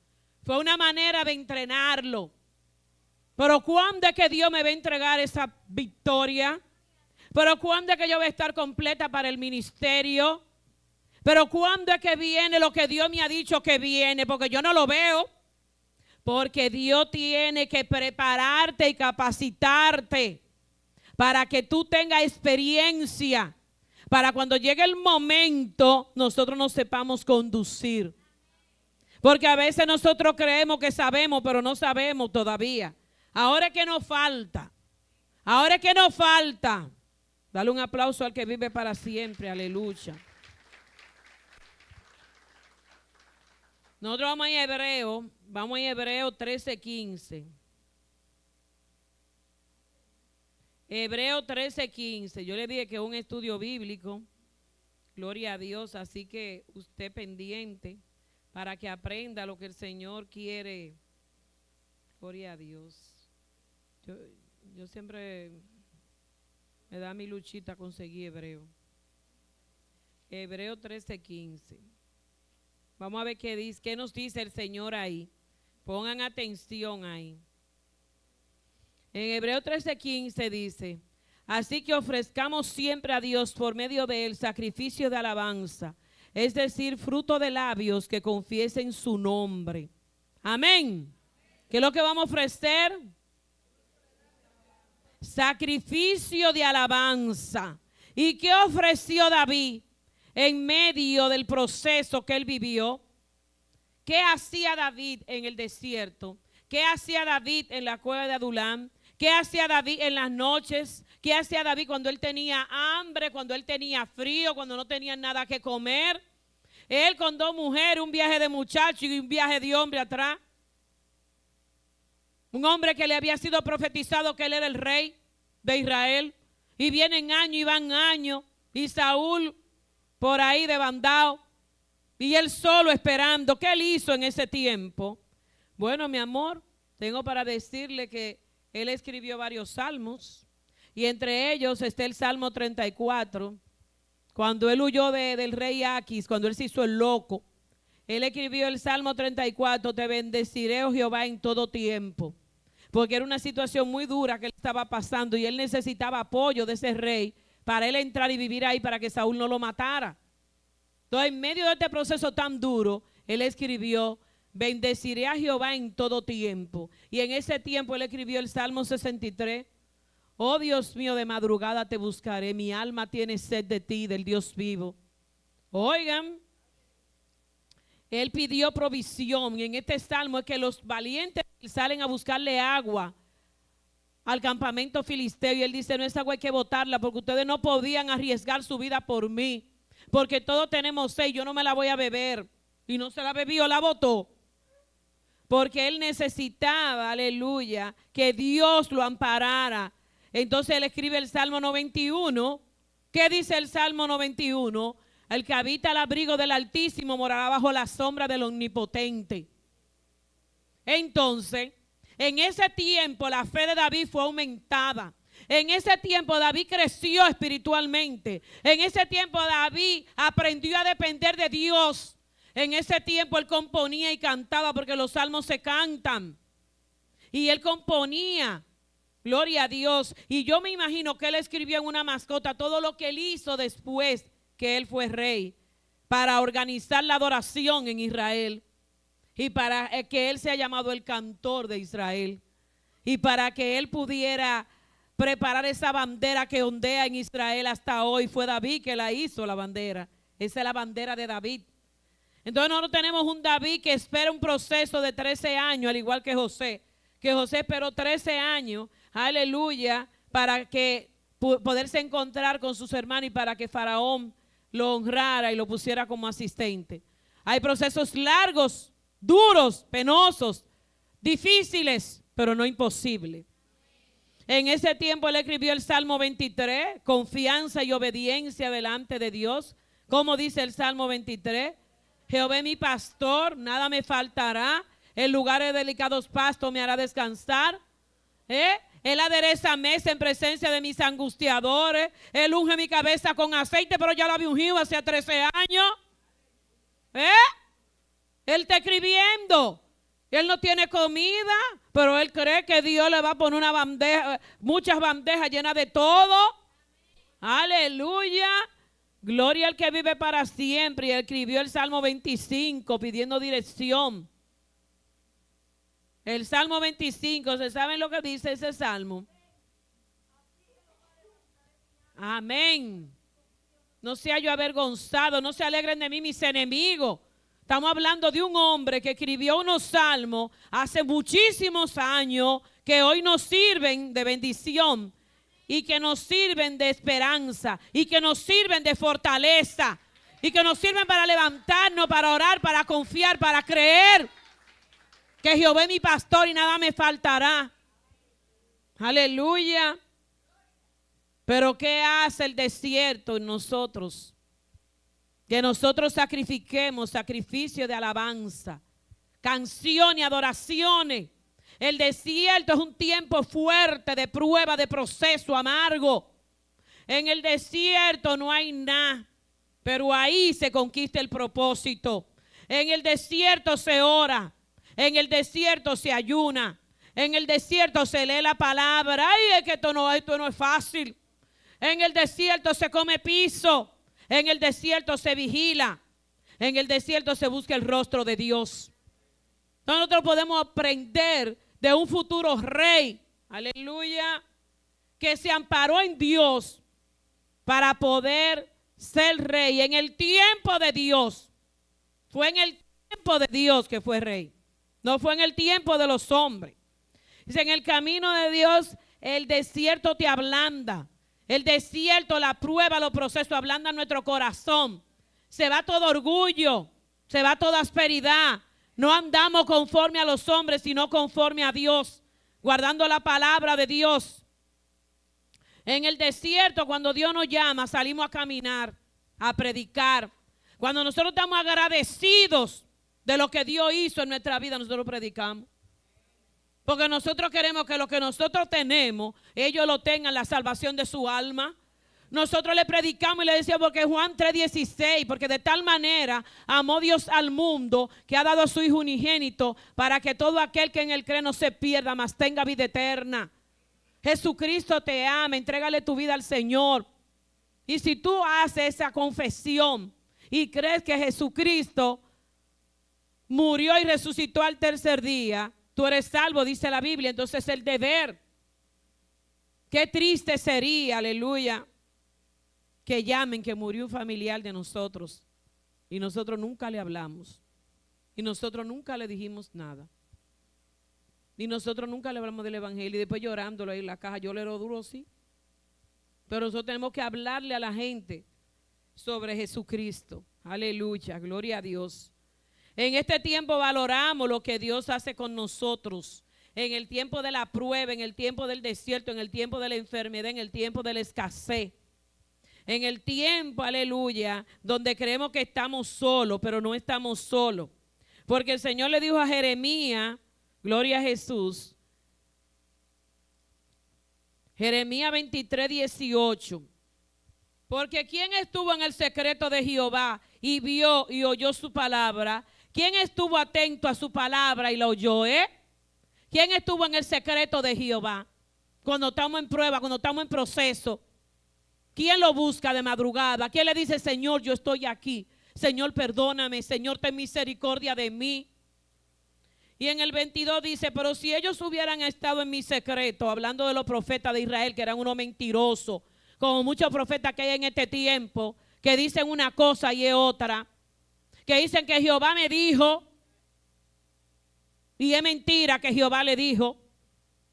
fue una manera de entrenarlo. Pero ¿cuándo es que Dios me va a entregar esa victoria? ¿Pero cuándo es que yo voy a estar completa para el ministerio? ¿Pero cuándo es que viene lo que Dios me ha dicho que viene? Porque yo no lo veo. Porque Dios tiene que prepararte y capacitarte para que tú tengas experiencia, para cuando llegue el momento nosotros nos sepamos conducir. Porque a veces nosotros creemos que sabemos, pero no sabemos todavía. Ahora es que nos falta. Ahora es que nos falta. Dale un aplauso al que vive para siempre. Aleluya. Nosotros vamos a Hebreo. Vamos a Hebreo 13:15. Hebreo 13:15. Yo le dije que es un estudio bíblico. Gloria a Dios. Así que usted pendiente para que aprenda lo que el Señor quiere. Gloria a Dios. Yo siempre me da mi luchita conseguir Hebreo. Hebreo 13:15. Vamos a ver qué nos dice el Señor ahí. Pongan atención ahí. En Hebreo 13:15 dice: así que ofrezcamos siempre a Dios por medio de él sacrificio de alabanza, es decir, fruto de labios que confiesen su nombre. Amén. ¿Qué es lo que vamos a ofrecer? Sacrificio de alabanza. ¿Y qué ofreció David en medio del proceso que él vivió? ¿Qué hacía David en el desierto? ¿Qué hacía David en la cueva de Adulam? ¿Qué hacía David en las noches? ¿Qué hacía David cuando él tenía hambre, cuando él tenía frío, cuando no tenía nada que comer? Él con 2 mujeres, un viaje de muchacho y un viaje de hombre atrás. Un hombre que le había sido profetizado que él era el rey de Israel. Y vienen años y van años. Y Saúl por ahí de bandao. Y él solo esperando. ¿Qué él hizo en ese tiempo? Bueno, mi amor, tengo para decirle que él escribió varios salmos. Y entre ellos está el Salmo 34. Cuando él huyó del rey Aquis, cuando él se hizo el loco. Él escribió el Salmo 34. Te bendeciré, oh Jehová, en todo tiempo. Porque era una situación muy dura que él estaba pasando y él necesitaba apoyo de ese rey para él entrar y vivir ahí para que Saúl no lo matara. Entonces, en medio de este proceso tan duro, él escribió: bendeciré a Jehová en todo tiempo. Y en ese tiempo él escribió el Salmo 63. Oh Dios mío, de madrugada te buscaré, mi alma tiene sed de ti, del Dios vivo. Oigan, él pidió provisión, y en este salmo es que los valientes salen a buscarle agua al campamento filisteo, y él dice: no, esa agua hay que botarla porque ustedes no podían arriesgar su vida por mí, porque todos tenemos sed, yo no me la voy a beber. Y no se la bebió, la botó, porque él necesitaba, aleluya, que Dios lo amparara. Entonces él escribe el Salmo 91. ¿Qué dice el Salmo 91? El que habita al abrigo del Altísimo morará bajo la sombra del Omnipotente. Entonces, en ese tiempo la fe de David fue aumentada. En ese tiempo David creció espiritualmente. En ese tiempo David aprendió a depender de Dios. En ese tiempo él componía y cantaba, porque los salmos se cantan. Y él componía. Gloria a Dios. Y yo me imagino que él escribió en una mascota todo lo que él hizo después que él fue rey, para organizar la adoración en Israel, y para que él sea llamado el cantor de Israel, y para que él pudiera preparar esa bandera que ondea en Israel hasta hoy. Fue David que la hizo, la bandera. Esa es la bandera de David. Entonces nosotros tenemos un David que espera un proceso de 13 años, al igual que José esperó 13 años, aleluya, para que poderse encontrar con sus hermanos y para que Faraón lo honrara y lo pusiera como asistente. Hay procesos largos, duros, penosos, difíciles, pero no imposibles. En ese tiempo él escribió el Salmo 23, confianza y obediencia delante de Dios. ¿Cómo dice el Salmo 23? Jehová es mi pastor, nada me faltará. En lugares de delicados pastos me hará descansar. Él adereza mesa en presencia de mis angustiadores. Él unge mi cabeza con aceite, pero ya la había ungido hace 13 años. Él está escribiendo. Él no tiene comida, pero él cree que Dios le va a poner una bandeja, muchas bandejas llenas de todo. Aleluya. Gloria al que vive para siempre. Y escribió el Salmo 25 pidiendo dirección. El Salmo 25, ¿se saben lo que dice ese Salmo? Amén. No sea yo avergonzado, no se alegren de mí mis enemigos. Estamos hablando de un hombre que escribió unos salmos hace muchísimos años que hoy nos sirven de bendición y que nos sirven de esperanza y que nos sirven de fortaleza y que nos sirven para levantarnos, para orar, para confiar, para creer que Jehová es mi pastor y nada me faltará. Aleluya. Pero ¿qué hace el desierto en nosotros? Que nosotros sacrifiquemos sacrificio de alabanza, canciones y adoraciones. El desierto es un tiempo fuerte de prueba, de proceso amargo. En el desierto no hay nada, pero ahí se conquista el propósito. En el desierto se ora, en el desierto se ayuna, en el desierto se lee la palabra. Ay, es que esto no es fácil. En el desierto se come piso, en el desierto se vigila, en el desierto se busca el rostro de Dios. Nosotros podemos aprender de un futuro rey, aleluya, que se amparó en Dios para poder ser rey. En el tiempo de Dios, fue en el tiempo de Dios que fue rey, no fue en el tiempo de los hombres. Dice, en el camino de Dios el desierto te ablanda. El desierto, la prueba, los procesos ablandan nuestro corazón. Se va todo orgullo, se va toda asperidad. No andamos conforme a los hombres, sino conforme a Dios, guardando la palabra de Dios. En el desierto, cuando Dios nos llama, salimos a caminar, a predicar. Cuando nosotros estamos agradecidos de lo que Dios hizo en nuestra vida, nosotros predicamos. Porque nosotros queremos que lo que nosotros tenemos, ellos lo tengan, la salvación de su alma. Nosotros le predicamos y le decíamos, porque Juan 3:16, porque de tal manera amó Dios al mundo que ha dado a su Hijo unigénito para que todo aquel que en él cree no se pierda, mas tenga vida eterna. Jesucristo te ama, entrégale tu vida al Señor. Y si tú haces esa confesión y crees que Jesucristo murió y resucitó al tercer día, tú eres salvo, dice la Biblia. Entonces el deber, qué triste sería, aleluya, que llamen que murió un familiar de nosotros y nosotros nunca le hablamos y nosotros nunca le dijimos nada y nosotros nunca le hablamos del evangelio y después llorándolo ahí en la caja. Yo le lo duro, sí, pero nosotros tenemos que hablarle a la gente sobre Jesucristo. Aleluya, gloria a Dios. En este tiempo valoramos lo que Dios hace con nosotros. En el tiempo de la prueba, en el tiempo del desierto, en el tiempo de la enfermedad, en el tiempo de la escasez. En el tiempo, aleluya, donde creemos que estamos solos, pero no estamos solos. Porque el Señor le dijo a Jeremías, gloria a Jesús, Jeremías 23:18. Porque ¿quién estuvo en el secreto de Jehová y vio y oyó su palabra? ¿Quién estuvo atento a su palabra y la oyó? ¿Quién estuvo en el secreto de Jehová? Cuando estamos en prueba, cuando estamos en proceso. ¿Quién lo busca de madrugada? ¿Quién le dice, Señor, yo estoy aquí? Señor, perdóname. Señor, ten misericordia de mí. Y en el 22 dice, pero si ellos hubieran estado en mi secreto, hablando de los profetas de Israel, que eran unos mentirosos, como muchos profetas que hay en este tiempo, que dicen una cosa y es otra, que dicen que Jehová me dijo, y es mentira que Jehová le dijo.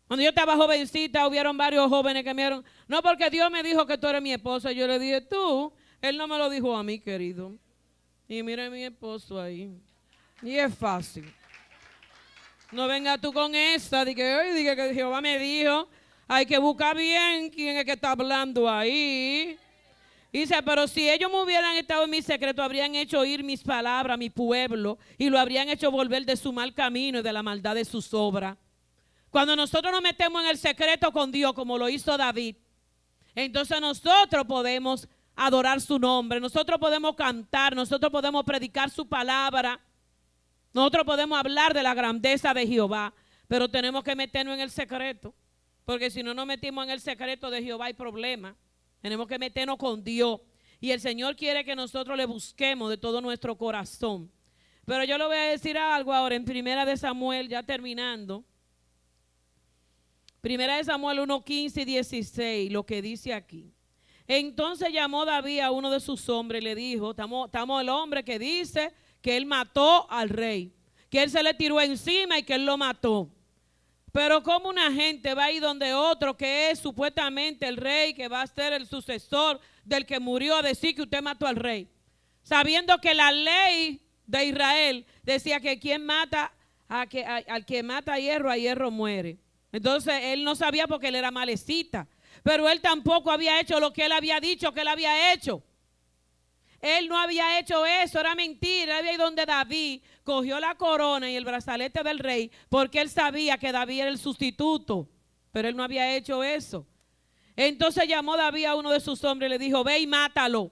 Cuando yo estaba jovencita, hubieron varios jóvenes que me dijeron, no, porque Dios me dijo que tú eres mi esposa. Yo le dije, tú, Él no me lo dijo a mí, querido. Y mira mi esposo ahí. Y es fácil. No venga tú con esa, de que Jehová me dijo. Hay que buscar bien quién es que está hablando ahí. Dice, pero si ellos me hubieran estado en mi secreto, habrían hecho oír mis palabras a mi pueblo y lo habrían hecho volver de su mal camino y de la maldad de sus obras. Cuando nosotros nos metemos en el secreto con Dios, como lo hizo David, entonces nosotros podemos adorar su nombre, nosotros podemos cantar, nosotros podemos predicar su palabra, nosotros podemos hablar de la grandeza de Jehová, pero tenemos que meternos en el secreto, porque si no nos metimos en el secreto de Jehová hay problema. Tenemos que meternos con Dios y el Señor quiere que nosotros le busquemos de todo nuestro corazón. Pero yo le voy a decir algo ahora en Primera de Samuel, ya terminando. Primera de Samuel 1:15 y 16, lo que dice aquí. Entonces llamó David a uno de sus hombres y le dijo, estamos el hombre que dice que él mató al rey, que él se le tiró encima y que él lo mató. Pero como una gente va a ir donde otro que es supuestamente el rey, que va a ser el sucesor del que murió, a decir que usted mató al rey, sabiendo que la ley de Israel decía que quien mata al que mata a hierro muere. Entonces él no sabía porque él era malecita, pero él tampoco había hecho lo que él había dicho que él había hecho. Él no había hecho eso, era mentira. Él había ido donde David, cogió la corona y el brazalete del rey, porque él sabía que David era el sustituto, pero él no había hecho eso. Entonces llamó David a uno de sus hombres y le dijo, ve y mátalo.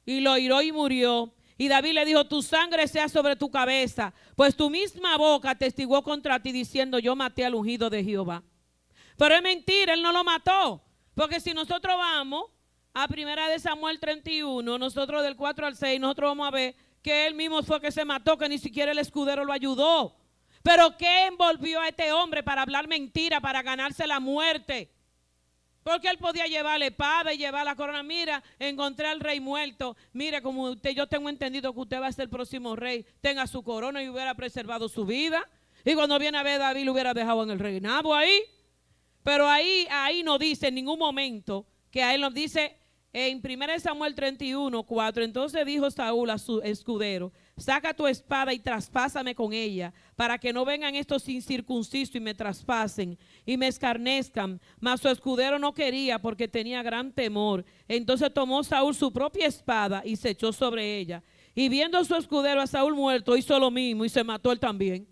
Y lo hirió y murió. Y David le dijo, tu sangre sea sobre tu cabeza, pues tu misma boca testiguó contra ti diciendo, yo maté al ungido de Jehová. Pero es mentira, él no lo mató. Porque si nosotros vamos a 1 de Samuel 31, nosotros del 4 al 6, nosotros vamos a ver que él mismo fue que se mató, que ni siquiera el escudero lo ayudó. Pero ¿qué envolvió a este hombre para hablar mentira, para ganarse la muerte? Porque él podía llevar la espada y llevar la corona. Mira, encontré al rey muerto. Mire, como usted, yo tengo entendido que usted va a ser el próximo rey. Tenga su corona y hubiera preservado su vida. Y cuando viene a ver David, lo hubiera dejado en el reinado ahí. Pero ahí no dice en ningún momento, que ahí nos dice en 1 Samuel 31, 4. Entonces dijo Saúl a su escudero, saca tu espada y traspásame con ella, para que no vengan estos incircuncisos y me traspasen y me escarnezcan. Mas su escudero no quería, porque tenía gran temor. Entonces tomó Saúl su propia espada y se echó sobre ella. Y viendo su escudero a Saúl muerto, hizo lo mismo y se mató él también.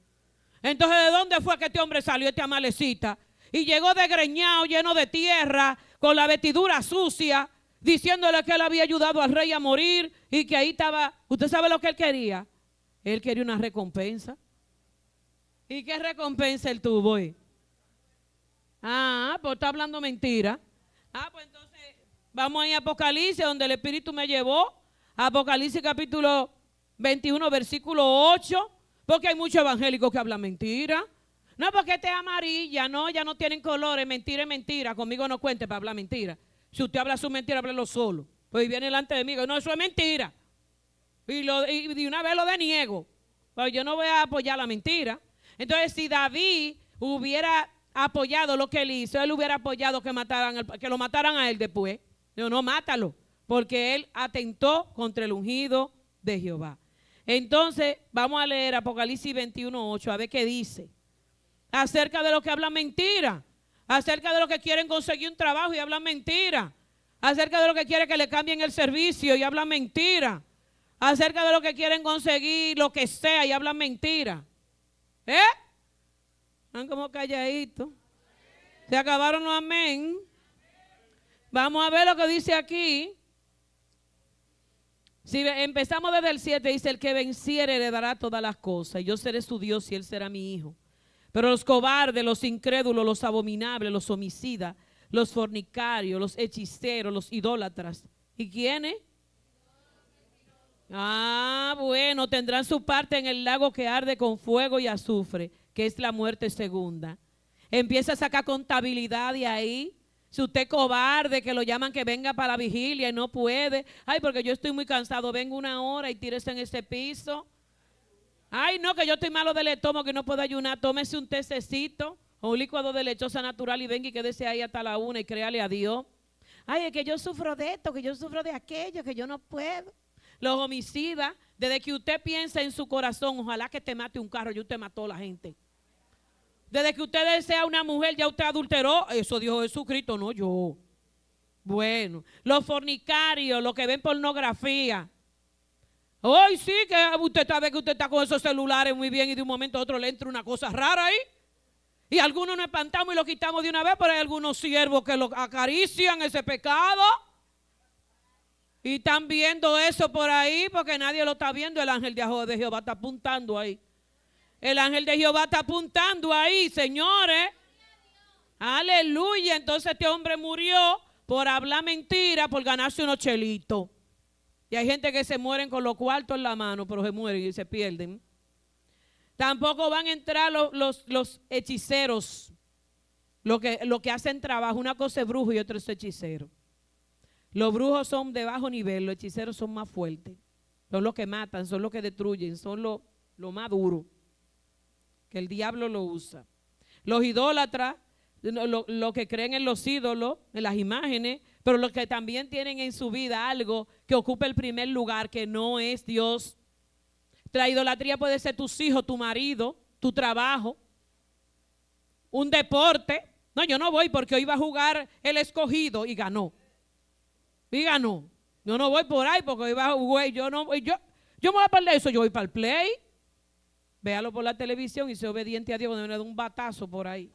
Entonces, ¿de dónde fue que este hombre salió, este amalecita? Y llegó desgreñado, lleno de tierra, con la vestidura sucia, diciéndole que él había ayudado al rey a morir y que ahí estaba. ¿Usted sabe lo que él quería? Él quería una recompensa. ¿Y qué recompensa él tuvo? Pues está hablando mentira. Pues entonces vamos a ir a Apocalipsis, donde el Espíritu me llevó. Apocalipsis capítulo 21, versículo 8. Porque hay muchos evangélicos que hablan mentira. No, porque esta es amarilla, no, ya no tienen colores, mentira es mentira. Conmigo no cuente para hablar mentira. Si usted habla su mentira, háblelo solo. Pues viene delante de mí, no, eso es mentira. Y de una vez lo deniego. Pues yo no voy a apoyar la mentira. Entonces, si David hubiera apoyado lo que él hizo, él hubiera apoyado que lo mataran a él después. Yo no, mátalo, porque él atentó contra el ungido de Jehová. Entonces, vamos a leer Apocalipsis 21, 8, a ver qué dice. Acerca de lo que hablan mentira, acerca de lo que quieren conseguir un trabajo y hablan mentira, acerca de lo que quieren que le cambien el servicio y hablan mentira, acerca de lo que quieren conseguir lo que sea y hablan mentira. Están como calladitos. Se acabaron los amén. Vamos a ver lo que dice aquí. Si empezamos desde el 7, dice, el que venciere heredará todas las cosas, y yo seré su Dios y él será mi hijo. Pero los cobardes, los incrédulos, los abominables, los homicidas, los fornicarios, los hechiceros, los idólatras. ¿Y quiénes? Bueno, tendrán su parte en el lago que arde con fuego y azufre, que es la muerte segunda. Empieza a sacar contabilidad de ahí. Si usted es cobarde, que lo llaman que venga para la vigilia y no puede. Porque yo estoy muy cansado, vengo una hora y tírese en ese piso. No, que yo estoy malo del estómago, que no puedo ayunar. Tómese un tececito o un licuado de lechosa natural y venga y quédese ahí hasta la 1 y créale a Dios. Es que yo sufro de esto, que yo sufro de aquello, que yo no puedo. Los homicidas, desde que usted piensa en su corazón, ojalá que te mate un carro, y usted mató a la gente. Desde que usted desea una mujer, ya usted adulteró. Eso dijo Jesucristo, no yo. Bueno, los fornicarios, los que ven pornografía. Hoy sí que usted sabe que usted está con esos celulares muy bien y de un momento a otro le entra una cosa rara ahí. Y algunos nos espantamos y lo quitamos de una vez, pero hay algunos siervos que lo acarician ese pecado. Y están viendo eso por ahí porque nadie lo está viendo. El ángel de Jehová está apuntando ahí. El ángel de Jehová está apuntando ahí, señores. Aleluya. Entonces este hombre murió por hablar mentira, por ganarse unos chelitos. Y hay gente que se mueren con los cuartos en la mano, pero se mueren y se pierden. Tampoco van a entrar los hechiceros, lo que hacen trabajo. Una cosa es brujo y otra es hechicero. Los brujos son de bajo nivel, los hechiceros son más fuertes. Son los que matan, son los que destruyen, son lo más duro, que el diablo lo usa. los idólatras, lo que creen en los ídolos, en las imágenes, pero los que también tienen en su vida algo que ocupa el primer lugar, que no es Dios. La idolatría puede ser tus hijos, tu marido, tu trabajo, un deporte. No, yo no voy porque hoy va a jugar el Escogido y ganó. Y ganó. Yo no voy por ahí porque hoy va a jugar. Yo me voy a perder eso. Yo voy para el play. Véalo por la televisión y sea obediente a Dios cuando me da un batazo por ahí.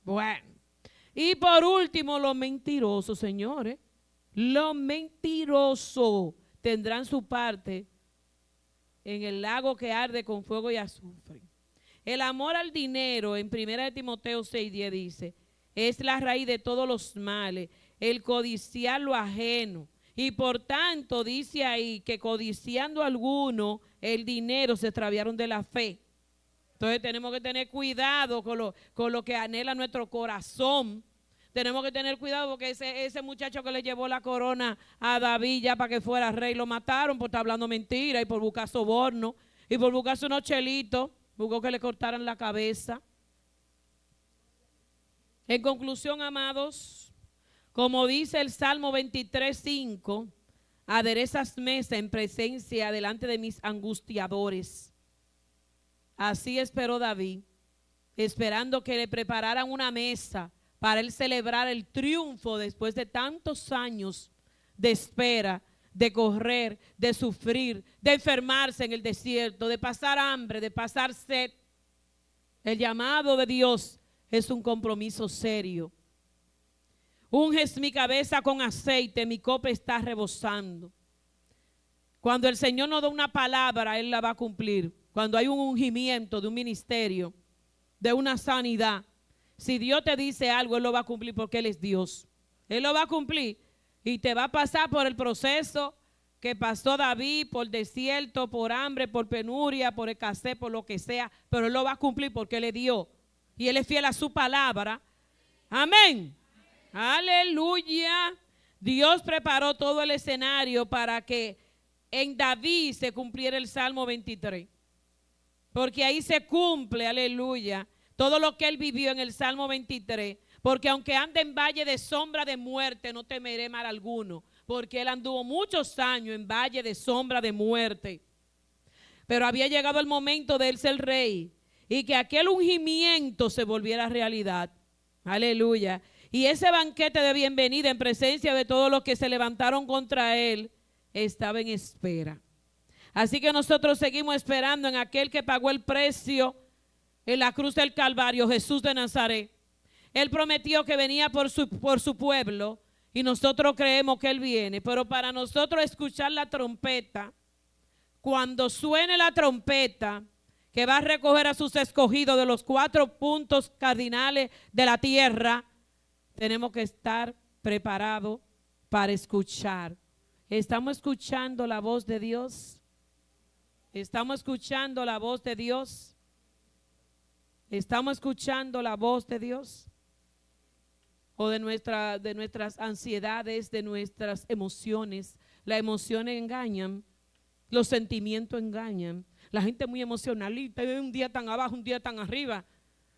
Bueno. Y por último, los mentirosos, señores. Los mentirosos tendrán su parte en el lago que arde con fuego y azufre. El amor al dinero, en 1 Timoteo 6:10 dice, es la raíz de todos los males, el codiciar lo ajeno. Y por tanto dice ahí que codiciando a alguno el dinero se extraviaron de la fe. Entonces tenemos que tener cuidado con lo que anhela nuestro corazón. Tenemos que tener cuidado porque ese muchacho que le llevó la corona a David ya para que fuera rey, lo mataron por estar hablando mentira y por buscar soborno y por buscarse unos chelitos, buscó que le cortaran la cabeza. En conclusión, amados, como dice el Salmo 23:5, aderezas mesa en presencia delante de mis angustiadores. Así esperó David, esperando que le prepararan una mesa para él celebrar el triunfo después de tantos años de espera, de correr, de sufrir, de enfermarse en el desierto, de pasar hambre, de pasar sed. El llamado de Dios es un compromiso serio. Unges mi cabeza con aceite, mi copa está rebosando. Cuando el Señor nos da una palabra, Él la va a cumplir. Cuando hay un ungimiento de un ministerio, de una sanidad, si Dios te dice algo, Él lo va a cumplir porque Él es Dios. Él lo va a cumplir y te va a pasar por el proceso que pasó David, por desierto, por hambre, por penuria, por escasez, por lo que sea, pero Él lo va a cumplir porque Él es Dios y Él es fiel a su palabra. Amén. Aleluya. Dios preparó todo el escenario para que en David se cumpliera el Salmo 23. Porque ahí se cumple, aleluya, todo lo que él vivió en el Salmo 23. Porque aunque ande en valle de sombra de muerte, no temeré mal alguno. Porque él anduvo muchos años en valle de sombra de muerte. Pero había llegado el momento de él ser rey. Y que aquel ungimiento se volviera realidad. Aleluya. Y ese banquete de bienvenida en presencia de todos los que se levantaron contra él estaba en espera. Así que nosotros seguimos esperando en aquel que pagó el precio en la cruz del Calvario, Jesús de Nazaret. Él prometió que venía por su pueblo y nosotros creemos que Él viene. Pero para nosotros escuchar la trompeta, cuando suene la trompeta, que va a recoger a sus escogidos de los 4 puntos cardinales de la tierra, tenemos que estar preparados para escuchar. ¿Estamos escuchando la voz de Dios? ¿Estamos escuchando la voz de Dios? ¿Estamos escuchando la voz de Dios? ¿O de nuestras ansiedades, de nuestras emociones? Las emociones engañan, los sentimientos engañan. La gente muy emocionalista, un día tan abajo, un día tan arriba.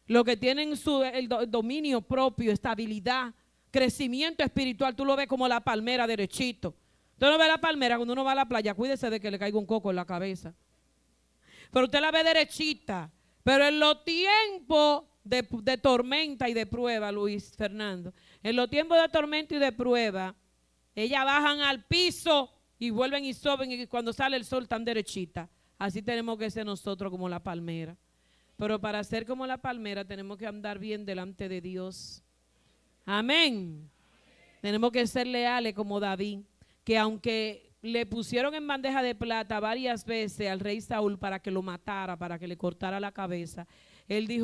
Lo que tienen el dominio propio, estabilidad, crecimiento espiritual, tú lo ves como la palmera derechito. Usted no ve la palmera cuando uno va a la playa, cuídese de que le caiga un coco en la cabeza. Pero usted la ve derechita. Pero en los tiempos de tormenta y de prueba, Luis Fernando, en los tiempos de tormenta y de prueba, ellas bajan al piso y vuelven y suben y cuando sale el sol están derechitas. Así tenemos que ser nosotros como la palmera. Pero para ser como la palmera tenemos que andar bien delante de Dios. Amén. Tenemos que ser leales como David, que aunque le pusieron en bandeja de plata varias veces al rey Saúl para que lo matara, para que le cortara la cabeza, él dijo: